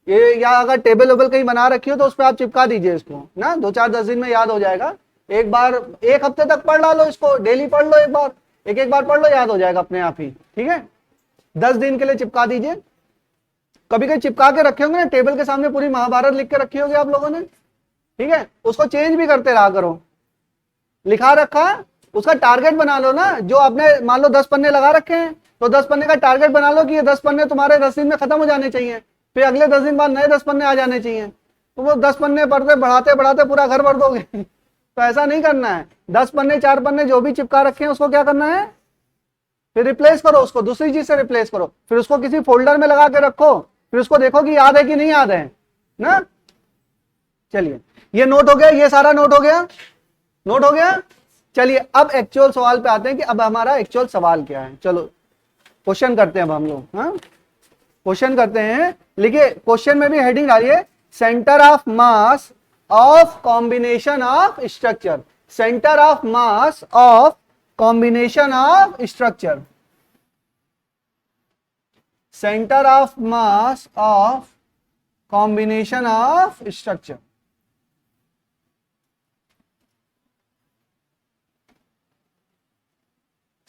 ये या अगर टेबल वेबल कहीं बना रखी हो तो उस पर आप चिपका दीजिए इसको ना, 2-4-10 दिन में याद हो जाएगा। एक बार, एक हफ्ते तक पढ़ डालो इसको, डेली पढ़ लो, एक बार एक बार पढ़ लो, याद हो जाएगा अपने आप ही, ठीक है। 10 दिन के लिए चिपका दीजिए। कभी कभी चिपका के रखे होंगे ना टेबल के सामने, पूरी महाभारत लिख के रखी होगी आप लोगों ने, ठीक है, उसको चेंज भी करते रहा करो। लिखा रखा, उसका टारगेट बना लो ना, जो आपने मान लो 10 पन्ने लगा रखे हैं तो 10 पन्ने का टारगेट बना लो कि ये 10 पन्ने तुम्हारे 10 दिन में खत्म हो जाने चाहिए, फिर अगले 10 दिन बाद नए 10 पन्ने आ जाने चाहिए। तो वो 10 पन्ने पढ़ते बढ़ाते बढ़ाते पूरा घर भर दोगे तो ऐसा नहीं करना है। 10 पन्ने 4 पन्ने जो भी चिपका रखे हैं उसको क्या करना है, फिर रिप्लेस करो, उसको दूसरी चीज से रिप्लेस करो, फिर उसको किसी फोल्डर में लगा के रखो, फिर उसको देखो कि याद है कि नहीं याद है ना। चलिए, ये नोट हो गया, ये सारा नोट हो गया, नोट हो गया। चलिए अब एक्चुअल सवाल पे आते हैं कि अब हमारा एक्चुअल सवाल क्या है। चलो क्वेश्चन करते हैं अब हम लोग, हाँ क्वेश्चन करते हैं। लिखिए, क्वेश्चन में भी हेडिंग डालिए, centre of mass of combination of structure, centre of mass of combination of structure, centre of mass of combination of structure.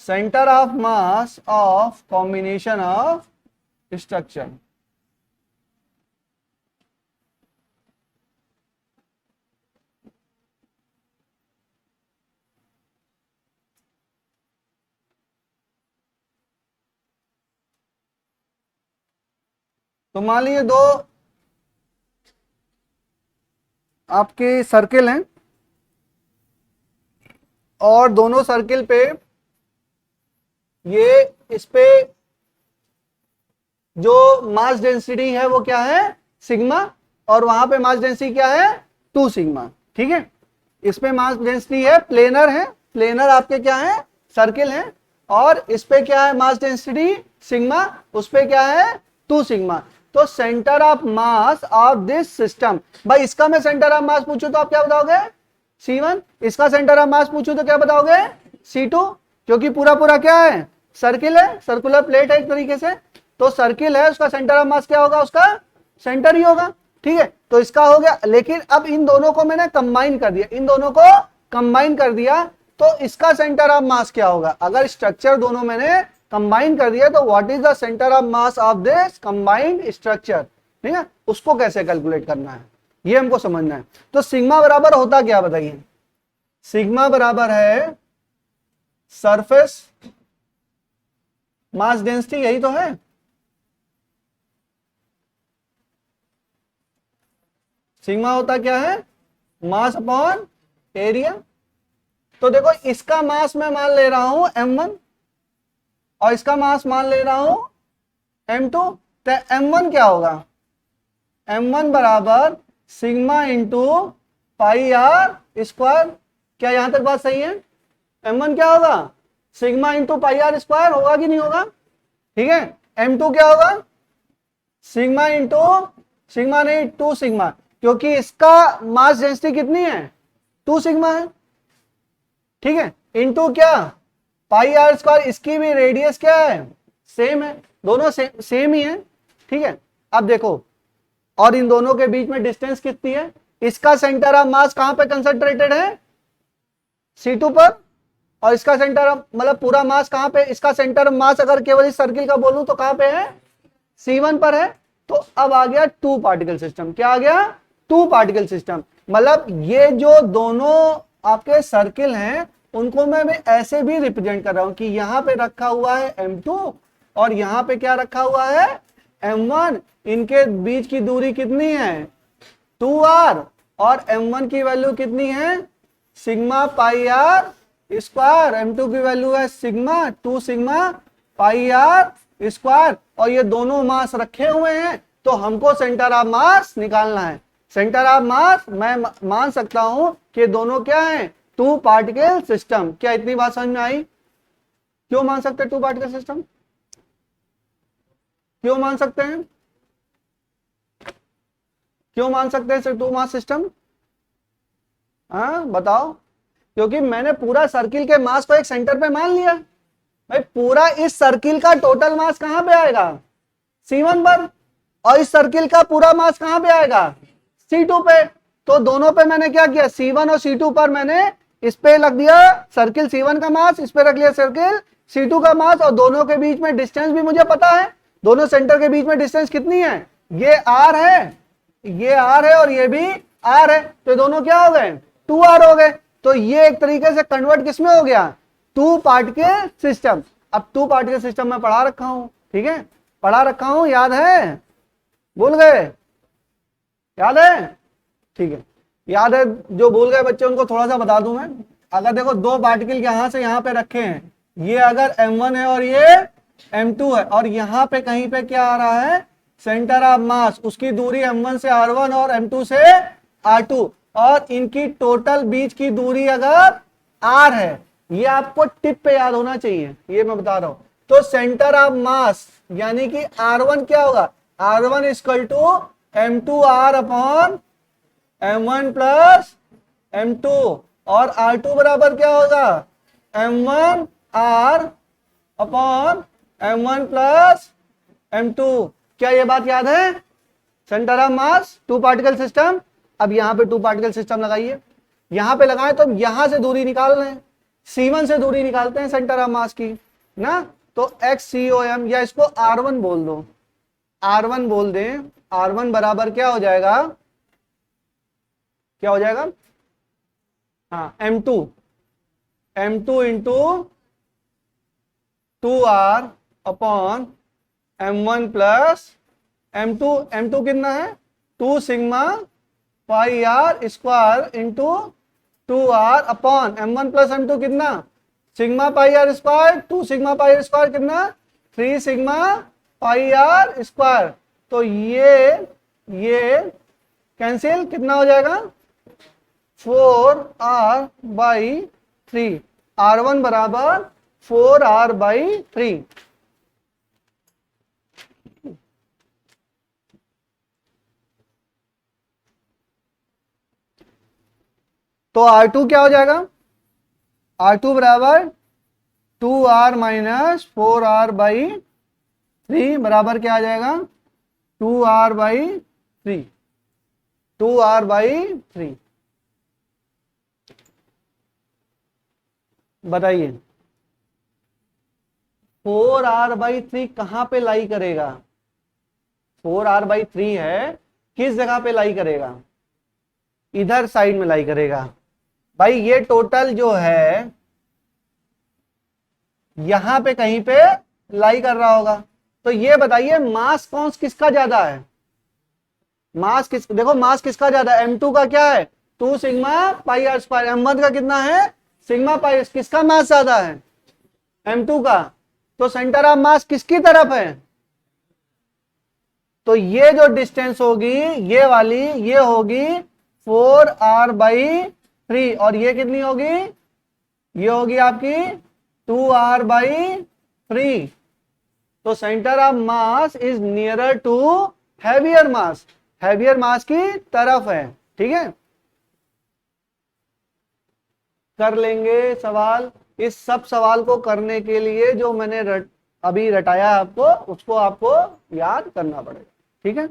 Centre of mass of combination of structure. तो मान लीजिए दो आपके सर्किल हैं और दोनों सर्किल पे ये, इस पे जो मास डेंसिटी है वो क्या है, सिग्मा, और वहां पे मास डेंसिटी क्या है, 2 सिग्मा, ठीक है। इस पे मास डेंसिटी है, प्लेनर है, प्लेनर आपके क्या है, सर्किल है, और इस पे क्या है मास डेंसिटी सिग्मा, उस पे क्या है 2 सिग्मा। तो centre of mass of this system, भाई इसका मैं सेंटर ऑफ मास पूछूं तो आप क्या बताओगे, C1, इसका सेंटर ऑफ मास पूछूं तो क्या बताओगे, C2, क्योंकि पूरा पूरा क्या है, सर्किल है, सर्कुलर प्लेट है एक तरीके से, तो सर्किल है, उसका सेंटर ऑफ मास क्या होगा, उसका सेंटर ही होगा, ठीक है। तो इसका हो गया। लेकिन अब इन दोनों को मैंने कंबाइन कर दिया, इन दोनों को कंबाइन कर दिया, तो इसका सेंटर ऑफ मास क्या होगा, अगर स्ट्रक्चर दोनों मैंने कंबाइन कर दिया तो what is the centre of mass of this combined structure, ठीक है, उसको कैसे कैलकुलेट करना है। ये हमको समझना है। तो सिग्मा बराबर होता क्या बताइए, सिग्मा बराबर है सरफेस मास डेंसिटी, यही तो है। सिग्मा होता क्या है, मास अपॉन एरिया। तो देखो इसका मास मैं मान ले रहा हूं m1 और इसका मास मान ले रहा हूं m2। तो m1 क्या होगा, m1 बराबर sigma into pi R square. क्या यहां तक बात सही है, m1 क्या होगा, sigma into pi R square, होगा कि नहीं होगा, ठीक है। m2 क्या होगा, सिग्मा इंटू सिग्मा नहीं 2 सिग्मा, क्योंकि इसका मास डेंसिटी कितनी है 2 सिग्मा है, ठीक है। इंटू क्या पाई आर स्क्वायर, इसकी भी रेडियस क्या है सेम है, दोनों सेम ही है, ठीक है। अब देखो और इन दोनों के बीच में डिस्टेंस कितनी है, इसका सेंटर ऑफ मास कहां पे कंसंट्रेटेड है C2 पर, और इसका सेंटर ऑफ मतलब पूरा मास कहां पे, इसका सेंटर ऑफ मास अगर केवल इस सर्किल का बोलूं तो कहां पे है C1 पर है। तो अब आ गया 2 पार्टिकल सिस्टम, क्या आ गया 2 पार्टिकल सिस्टम। मतलब ये जो दोनों आपके सर्किल हैं उनको मैं ऐसे भी रिप्रेजेंट कर रहा हूं कि यहां पे रखा हुआ है m2 और यहां पे क्या रखा हुआ है m1, इनके बीच की दूरी कितनी है 2r और m1 की वैल्यू कितनी है sigma pi R square, m2 की वैल्यू है sigma 2 sigma pi R square, और ये दोनों मास रखे हुए हैं। तो हमको सेंटर ऑफ मास निकालना है। सेंटर ऑफ मास मैं मान सकता हूं कि दोनों क्या है 2 पार्टिकल सिस्टम। क्या इतनी बात समझ में आई, क्यों मान सकते हैं 2 पार्टिकल सिस्टम, क्यों मान सकते हैं, क्यों मान सकते हैं 2 मास सिस्टम, हाँ बताओ। क्योंकि मैंने पूरा सर्किल के मास को एक सेंटर पे मान लिया भाई, पूरा इस सर्किल का टोटल मास कहां पे आएगा C1 पर, और इस सर्किल का पूरा मास कहां पे आएगा C2 पे। तो दोनों पे मैंने क्या किया C1 और C2 पर मैंने इस पे रख दिया सर्किल C1 का मास, इस पे रख लिया सर्किल C2 का मास, और दोनों के बीच में डिस्टेंस भी मुझे पता है, दोनों सेंटर के बीच में डिस्टेंस कितनी है, ये R है, ये R है और ये भी R है। तो दोनों क्या हो गए 2R हो गए। तो ये एक तरीके से कन्वर्ट किसमें हो गया 2 पार्टिकल सिस्टम। अब 2 पार्टिकल सिस्टम में पढ़ा रखा हूं, ठीक है, पढ़ा रखा हूं, याद है, भूल गए, याद है, ठीक है, याद है। जो भूल गए बच्चे उनको थोड़ा सा बता दूं मैं। अगर देखो 2 पार्टिकल यहां से यहां पे रखे हैं, ये अगर m1 है और ये m2 है, और यहां पे कहीं पे क्या आ रहा है सेंटर ऑफ मास, उसकी दूरी m1 से r1 और m2 से r2, और इनकी टोटल बीच की दूरी अगर r है, ये आपको टिप पे याद होना चाहिए, ये मैं बता रहा हूं। तो सेंटर ऑफ मास यानी कि r1 क्या होगा, r1 equal to m2r upon m1 plus m2, और r2 बराबर क्या होगा m1r upon m1 plus m2। क्या ये बात याद है, centre of mass 2 particle system. अब यहां पे 2 पार्टिकल सिस्टम लगाइए, यहां पे लगाएं तो यहां से दूरी निकाल रहे हैं, C1 से दूरी निकालते हैं सेंटर ऑफ मास की ना। तो XCOM, या इसको R1 बोल दो, R1 बोल दें, R1 बराबर क्या हो जाएगा, क्या हो जाएगा, हाँ M2 into 2R upon M1 plus M2 कितना है 2 sigma pi R square into 2R upon M1 plus M2 कितना sigma pi R square, 2 sigma pi R square कितना 3 सिग्मा पाई आर स्क्वायर। तो ये कैंसिल, कितना हो जाएगा 4R/3, R1 बराबर 4R/3। तो R2 क्या हो जाएगा, R2 बराबर 2R माइनस 4R/3 बराबर क्या आ जाएगा 2R/3, 2R/3। बताइए 4R/3 कहां पे लाई करेगा, 4R/3 है किस जगह पे लाई करेगा, इधर साइड में लाई करेगा। भाई ये टोटल जो है यहां पे कहीं पे लाई कर रहा होगा। तो ये बताइए मास कौन किसका ज्यादा है? मास किस, देखो मास किसका ज्यादा है? M2 का क्या है? 2 sigma pi R square. M1 का कितना है? Sigma pi. किसका मास ज्यादा है? M2 का। तो सेंटर ऑफ मास किसकी तरफ है? तो ये जो डिस्टेंस होगी ये वाली, ये होगी 4r/3 और ये कितनी होगी? ये होगी आपकी 2r/3। तो centre of mass is nearer to heavier mass, heavier mass की तरफ है। ठीक है, कर लेंगे सवाल। इस सब सवाल को करने के लिए जो मैंने अभी रटाया आपको, उसको आपको याद करना पड़ेगा। ठीक है,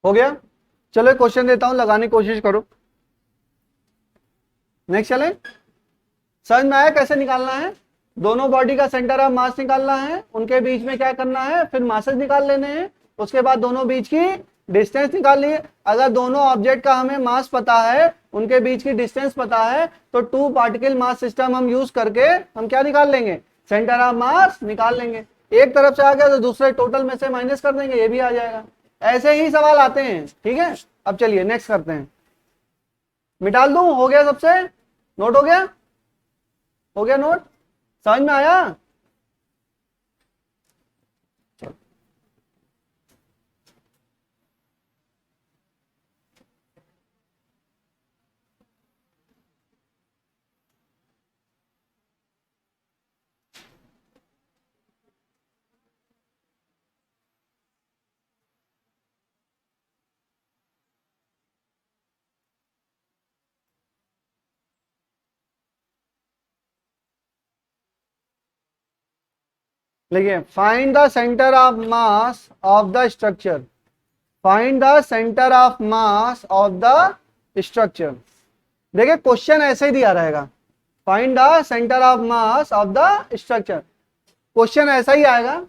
हो गया। चलो क्वेश्चन देता हूं, लगाने की कोशिश करो। नेक्स्ट चले। समझ में आया कैसे निकालना है? दोनों बॉडी का सेंटर ऑफ मास निकालना है, उनके बीच में क्या करना है, फिर मासेस निकाल लेने हैं, उसके बाद दोनों बीच की डिस्टेंस निकाल लिए। अगर दोनों ऑब्जेक्ट का हमें मास पता है, उनके बीच की डिस्टेंस पता है, तो 2 पार्टिकल मास सिस्टम हम यूज करके हम क्या निकाल लेंगे? सेंटर ऑफ मास निकाल लेंगे। एक तरफ से आ गया तो दूसरे टोटल में से माइनस कर देंगे, ये भी आ जाएगा। ऐसे ही सवाल आते हैं। ठीक है, अब चलिए नेक्स्ट करते हैं। मिटाल दूं? हो गया सबसे? नोट हो गया? हो गया नोट? समझ में आया? देखिए, find the centre of mass of the structure. Find the centre of mass of the structure. देखिए क्वेश्चन ऐसे ही दिया रहेगा, find the centre of mass of the structure. Question ऐसा ही आएगा।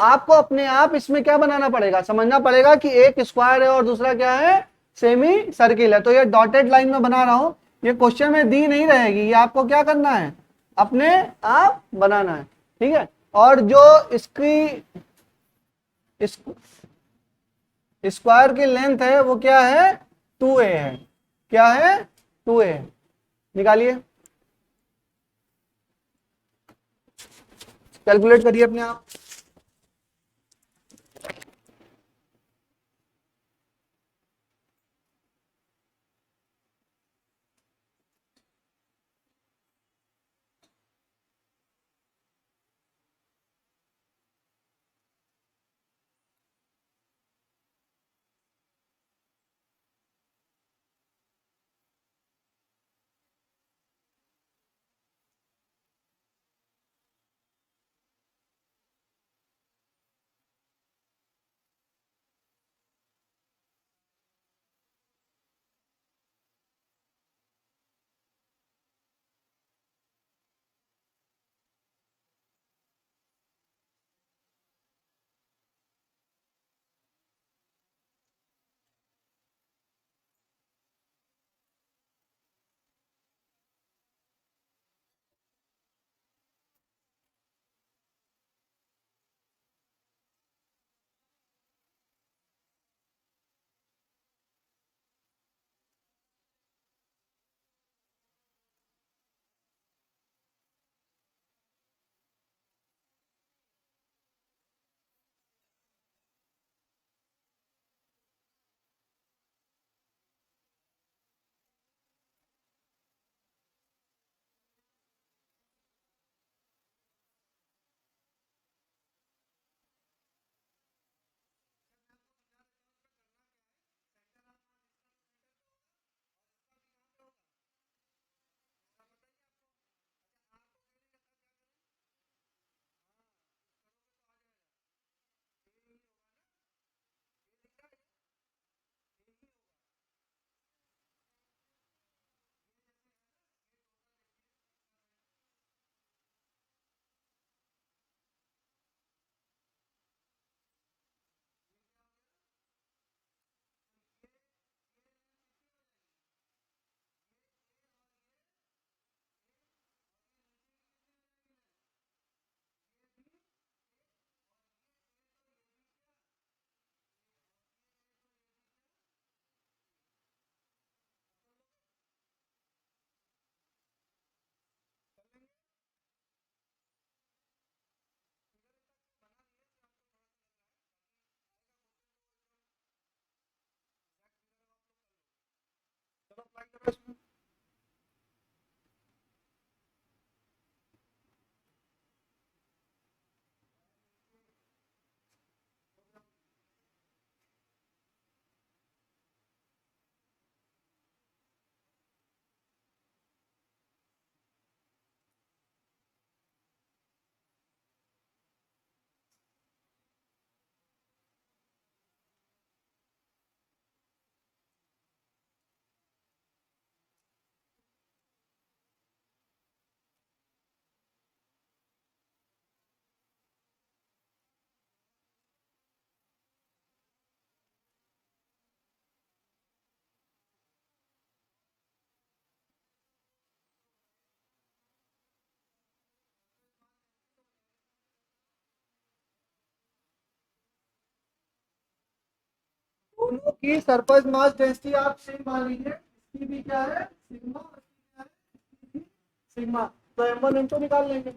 आपको अपने आप इसमें क्या बनाना पड़ेगा, समझना पड़ेगा कि एक स्क्वायर है और दूसरा क्या है, सेमी सर्किल है। तो ये डॉटेड लाइन में बना रहा हूं, ये क्वेश्चन में दी नहीं रहेगी, ये आपको क्या करना है, अपने आप बनाना है। ठीक है, और जो इसकी स्क्वायर की लेंथ है वो क्या है, 2a है। क्या है, 2a। निकालिए, कैलकुलेट करिए अपने आप। अप्लाई करो इसमें। दोनों की सरफेस मास डेंसिटी आप सेम मान लीजिए, इसकी भी क्या है सिग्मा, और इसकी क्या है, इसकी भी सिग्मा, तो m1 m2 निकाल लेंगे।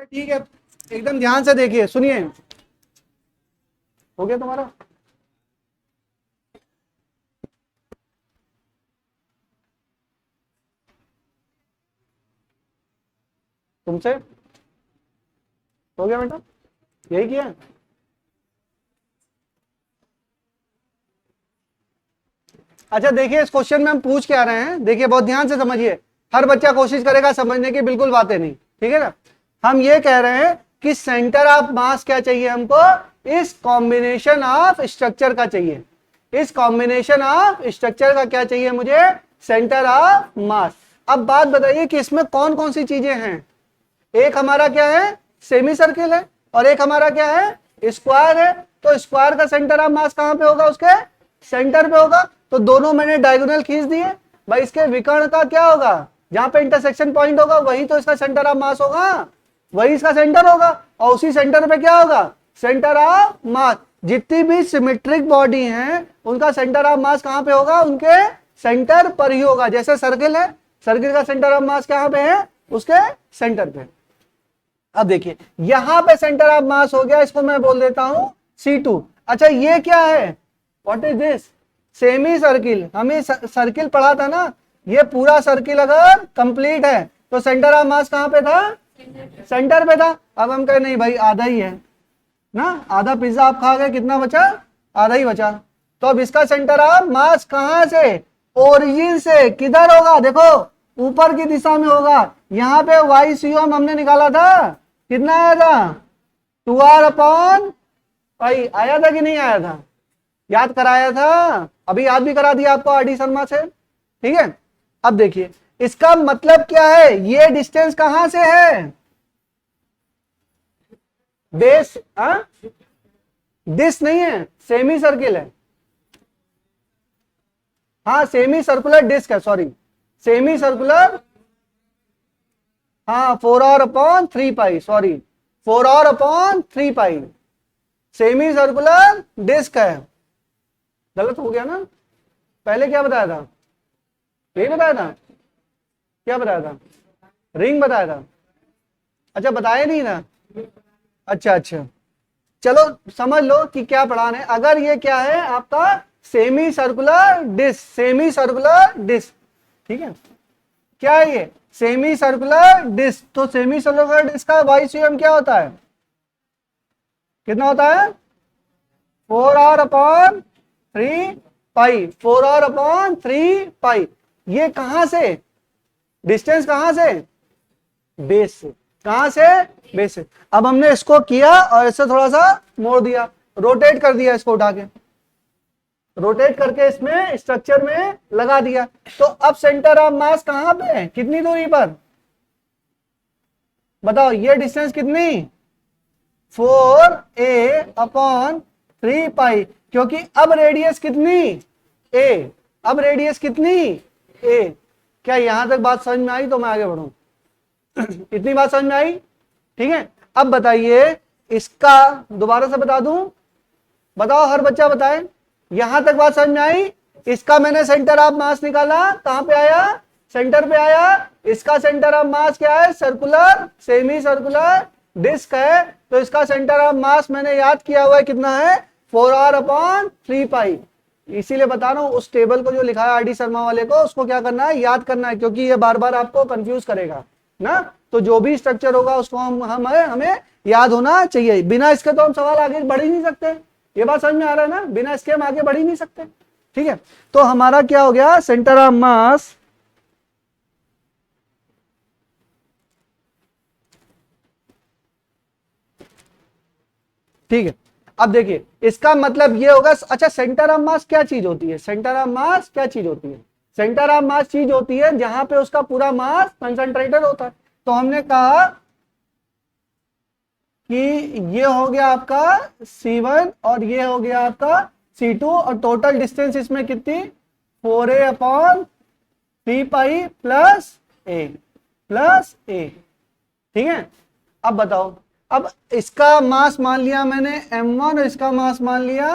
ठीक है, एकदम ध्यान से देखिए, सुनिए। हो गया तुम्हारा? तुमसे हो गया बेटा? यही किया है? अच्छा देखिए, इस क्वेश्चन में हम पूछ क्या रहे हैं, देखिए बहुत ध्यान से समझिए। हर बच्चा कोशिश करेगा समझने की, बिल्कुल बातें नहीं, ठीक है ना। हम ये कह रहे हैं कि सेंटर ऑफ मास क्या चाहिए हमको, इस कॉम्बिनेशन ऑफ स्ट्रक्चर का चाहिए। इस कॉम्बिनेशन ऑफ स्ट्रक्चर का क्या चाहिए मुझे, सेंटर ऑफ मास। अब बात बताइए कि इसमें कौन कौन सी चीजें हैं। एक हमारा क्या है, सेमी सर्किल है, और एक हमारा क्या है, स्क्वायर है। तो स्क्वायर का सेंटर ऑफ मास कहां पे होगा, उसके सेंटर पे होगा। तो दोनों मैंने डायगोनल खींच दिए भाई, इसके विकर्ण का क्या होगा, जहां पे इंटरसेक्शन पॉइंट होगा वही तो इसका सेंटर ऑफ मास होगा, वही इसका सेंटर होगा। और उसी सेंटर पे क्या होगा, सेंटर ऑफ मास। जितनी भी सिमेट्रिक बॉडी हैं उनका सेंटर ऑफ मास कहां पे होगा, उनके सेंटर पर ही होगा। जैसे सर्किल है, सर्किल का सेंटर ऑफ मास कहां पे है, उसके सेंटर पे। अब देखिए यहां पे सेंटर ऑफ मास हो गया, इसको मैं बोल देता हूं C2। अच्छा ये क्या है, what is this, semi circle. हमें सर्किल पढ़ा था ना, ये पूरा सर्किल अगर कंप्लीट है तो सेंटर ऑफ मास कहां पे था, सेंटर पे था। अब हम कहे नहीं भाई आधा ही है ना, आधा पिज्जा आप खा गए, कितना बचा, आधा ही बचा। तो अब इसका सेंटर ऑफ मास कहां से, ओरिजिन से किधर होगा, देखो ऊपर की दिशा में होगा। यहां पे YCOM हमने निकाला था, कितना आया था, 2R अपॉन भाई, आया था कि नहीं आया था, याद कराया था, अभी याद भी करा दिया आपको RD शर्मा से, ठीक है। अब देखिए इसका मतलब क्या है, ये डिस्टेंस कहां से है, बेस, डिस्क नहीं है, सेमी सर्किल है, हाँ सेमी सर्कुलर डिस्क है, सॉरी सेमी सर्कुलर, हाँ 4R अपॉन 3 पाई, सॉरी 4R अपॉन 3 पाई, सेमी सर्कुलर डिस्क है। गलत हो गया ना, पहले क्या बताया था, यही बताया था, क्या बताया था, रिंग बताया था, अच्छा बताया नहीं ना, अच्छा अच्छा, चलो समझ लो कि क्या पढ़ाना है। अगर ये क्या है आपका semi circular disc, semi circular disc, ठीक है, क्या है ये, सेमी सर्कुलर डिस्क। तो सेमी सर्कुलर डिस्क का YCOM क्या होता है, कितना होता है, 4R अपॉन 3 पाई, 4R अपॉन 3 पाई। ये कहां से, डिस्टेंस कहां से, बेस से, कहां से, बेस से। अब हमने इसको किया और इससे थोड़ा सा मोड़ दिया, रोटेट कर दिया, इसको उठा के रोटेट करके इसमें स्ट्रक्चर में लगा दिया। तो अब सेंटर ऑफ मास कहां पे है, कितनी दूरी पर, बताओ ये डिस्टेंस कितनी, 4A अपॉन 3 पाई, क्योंकि अब रेडियस कितनी, A, अब रेडियस कितनी, A। क्या यहां तक बात समझ में आई, तो मैं आगे बढ़ूं, इतनी बात समझ में आई, ठीक है। अब बताइए इसका, दोबारा से बता दूं, बताओ हर बच्चा बताए, यहां तक बात समझ में आई। इसका मैंने सेंटर ऑफ मास निकाला, कहां पे आया, सेंटर पे आया। इसका सेंटर ऑफ मास क्या है, सर्कुलर सेमी सर्कुलर डिस्क है, तो इसका सेंटर ऑफ मास मैंने याद किया हुआ है, कितना है, 4R अपॉन 3 पाई। इसीलिए बता रहा हूं, उस टेबल को जो लिखा है RD शर्मा वाले को, उसको क्या करना है, याद करना है, क्योंकि ये बार बार आपको कंफ्यूज करेगा ना। तो जो भी स्ट्रक्चर होगा उसको हमें याद होना चाहिए, बिना इसके तो हम सवाल आगे बढ़ ही नहीं सकते। ये बात समझ में आ रहा है ना, बिना इसके हम आगे बढ़ ही नहीं सकते, ठीक है। तो हमारा क्या हो गया, सेंटर ऑफ मास, ठीक है। अब देखिए इसका मतलब ये होगा, अच्छा सेंटर ऑफ मास क्या चीज होती है, सेंटर ऑफ मास क्या चीज होती है, सेंटर ऑफ मास चीज होती है जहां पे उसका पूरा मास कंसंट्रेटेड होता है। तो हमने कहा कि ये हो गया आपका C1 और ये हो गया आपका C2, और टोटल डिस्टेंस इसमें कितनी, 4A upon 3 pi plus A, ठीक है। अब बताओ, अब इसका मास मान लिया मैंने M1 और इसका मास मान लिया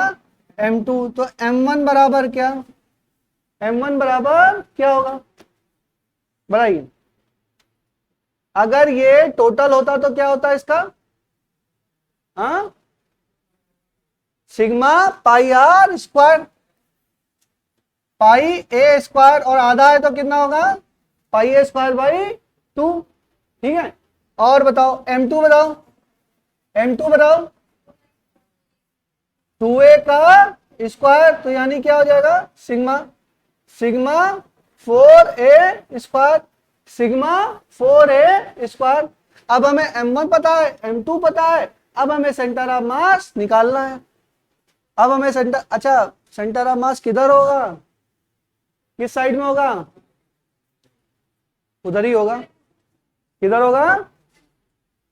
M2, तो M1 बराबर क्या, M1 बराबर क्या होगा, बताइए, अगर ये टोटल होता तो क्या होता इसका, हाँ, sigma pi R square, pi A square, और आधा है तो कितना होगा, पाई ए स्क्वायर बाई 2। ठीक है, और बताओ M2 बताओ, M2 बताओ, 2a का स्क्वायर, तो यानी क्या हो जाएगा, sigma, sigma 4a square, sigma 4a square. अब हमें M1 पता है, M2 पता है, अब हमें सेंटर ऑफ मास निकालना है। अब हमें सेंटर, अच्छा सेंटर ऑफ मास किधर होगा, किस साइड में होगा, उधर ही होगा, किधर होगा,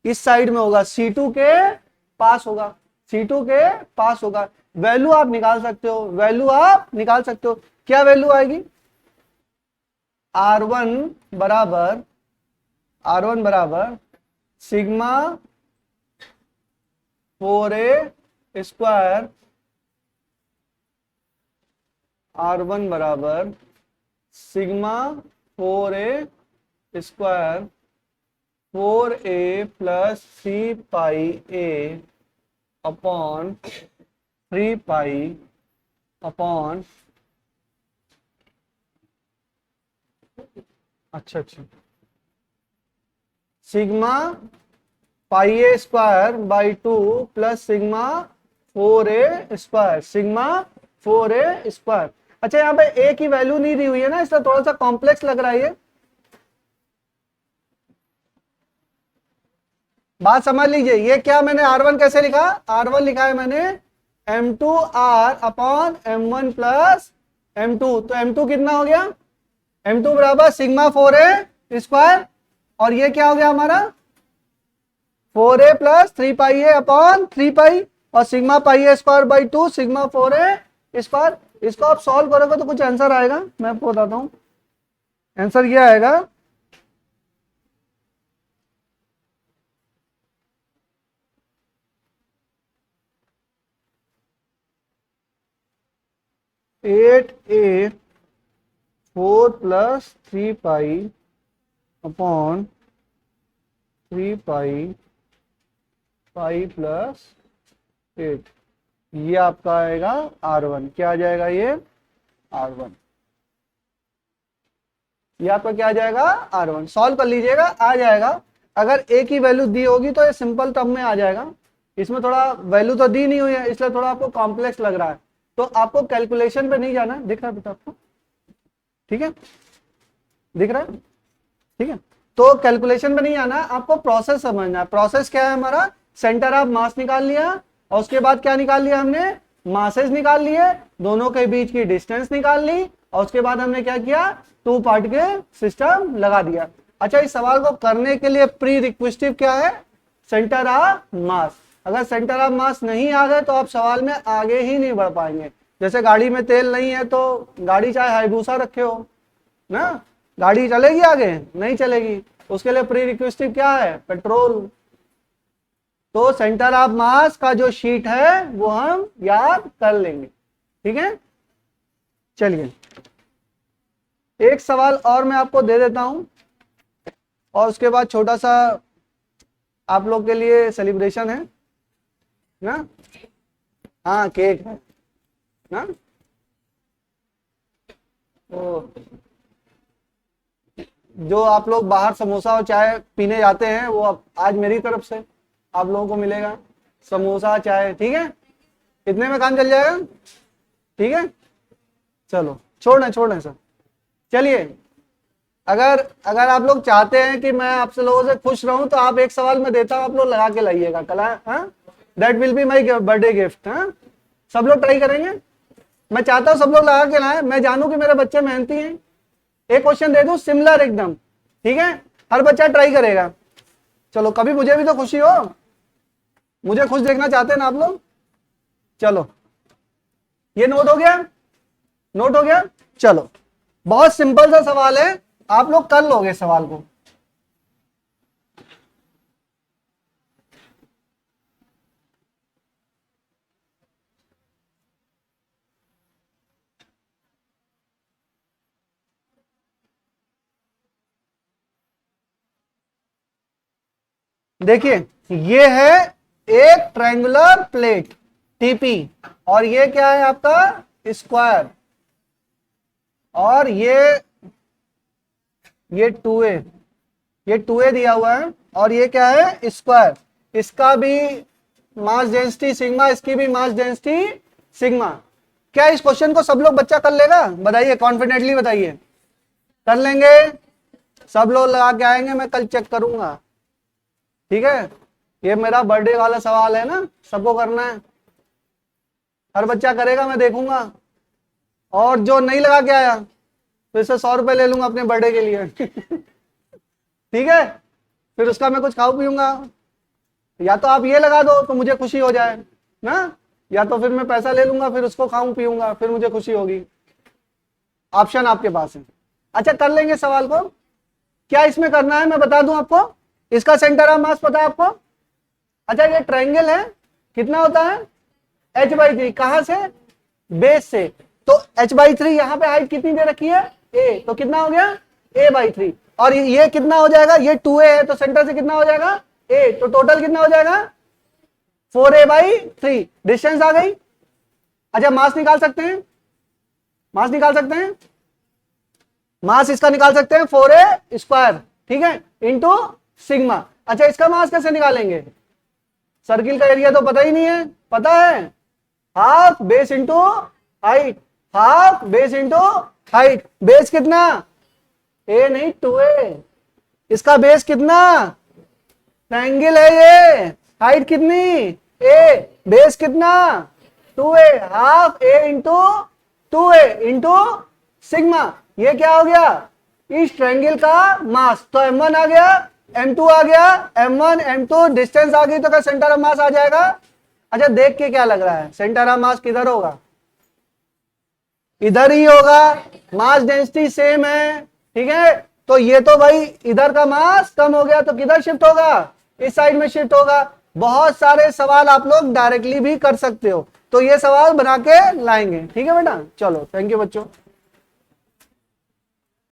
इस साइड में होगा, C2 के पास होगा, C2 के पास होगा। वैल्यू आप निकाल सकते हो, वैल्यू आप निकाल सकते हो, क्या वैल्यू आएगी, R1 बराबर, R1 बराबर सिग्मा 4a स्क्वायर, R1 बराबर sigma 4a square 4a plus 3 pi a upon 3 pi upon, अच्छा, sigma pi A square by 2 plus sigma 4a square, sigma 4a square. अच्छा यहाँ पे a की वैल्यू नहीं दी हुई है ना, इसलिए थोड़ा सा कॉम्प्लेक्स लग रहा है ये, बात समझ लीजिए। ये क्या मैंने R1 कैसे लिखा, R1 लिखा है मैंने M2R upon M1 plus M2, तो M2 कितना हो गया, M2 बराबर सिग्मा 4a स्क्वायर, और ये क्या हो गया हमारा 4a प्लस 3 पाई ए अपॉन 3 पाई, और sigma pi A square by 2 sigma 4a square. इसको आप सॉल्व करोगे तो कुछ आंसर आएगा, मैं आपको बताता हूं, आंसर ये आएगा, एट ए 4 प्लस 3 पाई अपॉन 3 पाई पाई प्लस 8, ये आपका आएगा R1, क्या आ जाएगा ये R1, ये आपका क्या आ जाएगा R1, सॉल्व कर लीजिएगा आ जाएगा। अगर a की वैल्यू दी होगी तो ये सिंपल टर्म में आ जाएगा, इसमें थोड़ा वैल्यू तो दी नहीं हुई है इसलिए थोड़ा आपको कॉम्प्लेक्स लग रहा है, तो आपको कैलकुलेशन पे नहीं जाना, दिख रहा है बेटा आपको, ठीक है, दिख रहा है, ठीक है, तो कैलकुलेशन पे नहीं आना, आपको प्रोसेस समझना है। प्रोसेस क्या है हमारा, सेंटर ऑफ मास निकाल लिया, और उसके बाद क्या निकाल लिया हमने, मासेस निकाल लिए, दोनों के बीच की डिस्टेंस निकाल ली, और उसके बाद हमने क्या किया, टू पार्ट के सिस्टम लगा दिया। अच्छा इस सवाल को करने के लिए प्री रिक्वेस्टिव क्या है, सेंटर ऑफ मास। अगर सेंटर ऑफ मास नहीं आ गए तो आप सवाल में आगे ही नहीं बढ़ पाएंगे। जैसे गाड़ी में तेल नहीं है तो गाड़ी चाहे हाइबूसा रखे हो ना, गाड़ी चलेगी आगे, नहीं चलेगी, उसके लिए प्री रिक्वेस्टिव क्या है, पेट्रोल। तो सेंटर ऑफ मास का जो शीट है वो हम याद कर लेंगे, ठीक है। चलिए एक सवाल और मैं आपको दे देता हूं, और उसके बाद छोटा सा आप लोग के लिए सेलिब्रेशन है ना, हाँ केक है ना, तो जो आप लोग बाहर समोसा और चाय पीने जाते हैं वो आज मेरी तरफ से आप लोगों को मिलेगा, समोसा चाय, ठीक है, इतने में काम चल जाएगा, ठीक है। चलो छोड़ रहे सर, चलिए अगर अगर आप लोग चाहते हैं कि मैं आपसे लोगों से खुश रहूं तो आप एक सवाल मैं देता हूं, आप लोग लगा के लाइएगा कल, हाँ, that will be my birthday gift, हाँ, सब लोग ट्राई करेंगे, मैं चाहता हूं सब लोग लगा के लाएं, मैं जानूं कि मेरे बच्चे मेहनती हैं। एक क्वेश्चन दे दूं सिमिलर एकदम, ठीक है, हर बच्चा ट्राई करेगा, चलो कभी मुझे भी तो खुशी हो, मुझे खुश देखना चाहते हैं ना आप लोग। चलो ये नोट हो गया, नोट हो गया, चलो बहुत सिंपल सा सवाल है, आप लोग कर लोगे सवाल को। देखिए ये है एक ट्रायंगुलर प्लेट टीपी, और ये क्या है आपका स्क्वायर, और ये 2a, ये 2a दिया हुआ है, और ये क्या है स्क्वायर, इसका भी मास डेंसिटी सिग्मा, इसकी भी मास डेंसिटी सिग्मा। क्या इस क्वेश्चन को सब लोग बच्चा कर लेगा? बताइए, कॉन्फिडेंटली बताइए। कर लेंगे? सब लोग लगा के आएंगे, मैं कल चेक करूंगा। ठीक है, ये मेरा बर्थडे वाला सवाल है ना, सबको करना है, हर बच्चा करेगा, मैं देखूंगा। और जो नहीं लगा के आया तो इससे 100 रुपए ले लूंगा अपने बर्थडे के लिए। ठीक है, फिर उसका मैं कुछ खाऊं पीऊंगा। या तो आप ये लगा दो तो मुझे खुशी हो जाए ना, या तो फिर मैं पैसा ले लूंगा, फिर उसको खाऊं पीऊंगा, फिर मुझे खुशी होगी। ऑप्शन आपके पास है। अच्छा, कर लेंगे सवाल को। क्या इसमें करना है मैं बता दूं आपको। इसका सेंटर ऑफ मास पता है आपको? अच्छा, ये ट्रायंगल है, कितना होता है h/3। कहां से? बेस से। तो h/3 यहां पे हाइट कितनी दे रखी है? a, तो कितना हो गया a/3। और ये कितना हो जाएगा? ये 2a है, तो सेंटर से कितना हो जाएगा? a, तो टोटल कितना हो जाएगा? 4a/3। डिस्टेंस आ गई। अच्छा, मास निकाल सकते हैं, मास निकाल सकते हैं, मास इसका निकाल सकते हैं 4a², ठीक है, इंटू सिग्मा। अच्छा, इसका मास कैसे निकालेंगे? सर्किल का एरिया तो पता ही नहीं है। पता है? Half base into height, half base into height. Base कितना? a नहीं 2a। इसका बेस कितना? ट्रायंगल है ये। हाइट कितनी? a। बेस कितना? 2a। Half a into 2a into sigma. ये क्या हो गया? इस ट्रायंगल का मास। तो m1 आ गया, m2 आ गया, m1 m2 डिस्टेंस आ गई, तो क्या सेंटर ऑफ मास आ जाएगा? अच्छा, देख के क्या लग रहा है, सेंटर ऑफ मास किधर होगा? इधर ही होगा, मास डेंसिटी सेम है। ठीक है, तो ये तो भाई इधर का मास कम हो गया, तो किधर शिफ्ट होगा? इस साइड में शिफ्ट होगा। बहुत सारे सवाल आप लोग डायरेक्टली भी कर सकते हो, तो ये सवाल बना के लाएंगे। ठीक है बेटा, चलो, थैंक यू बच्चों।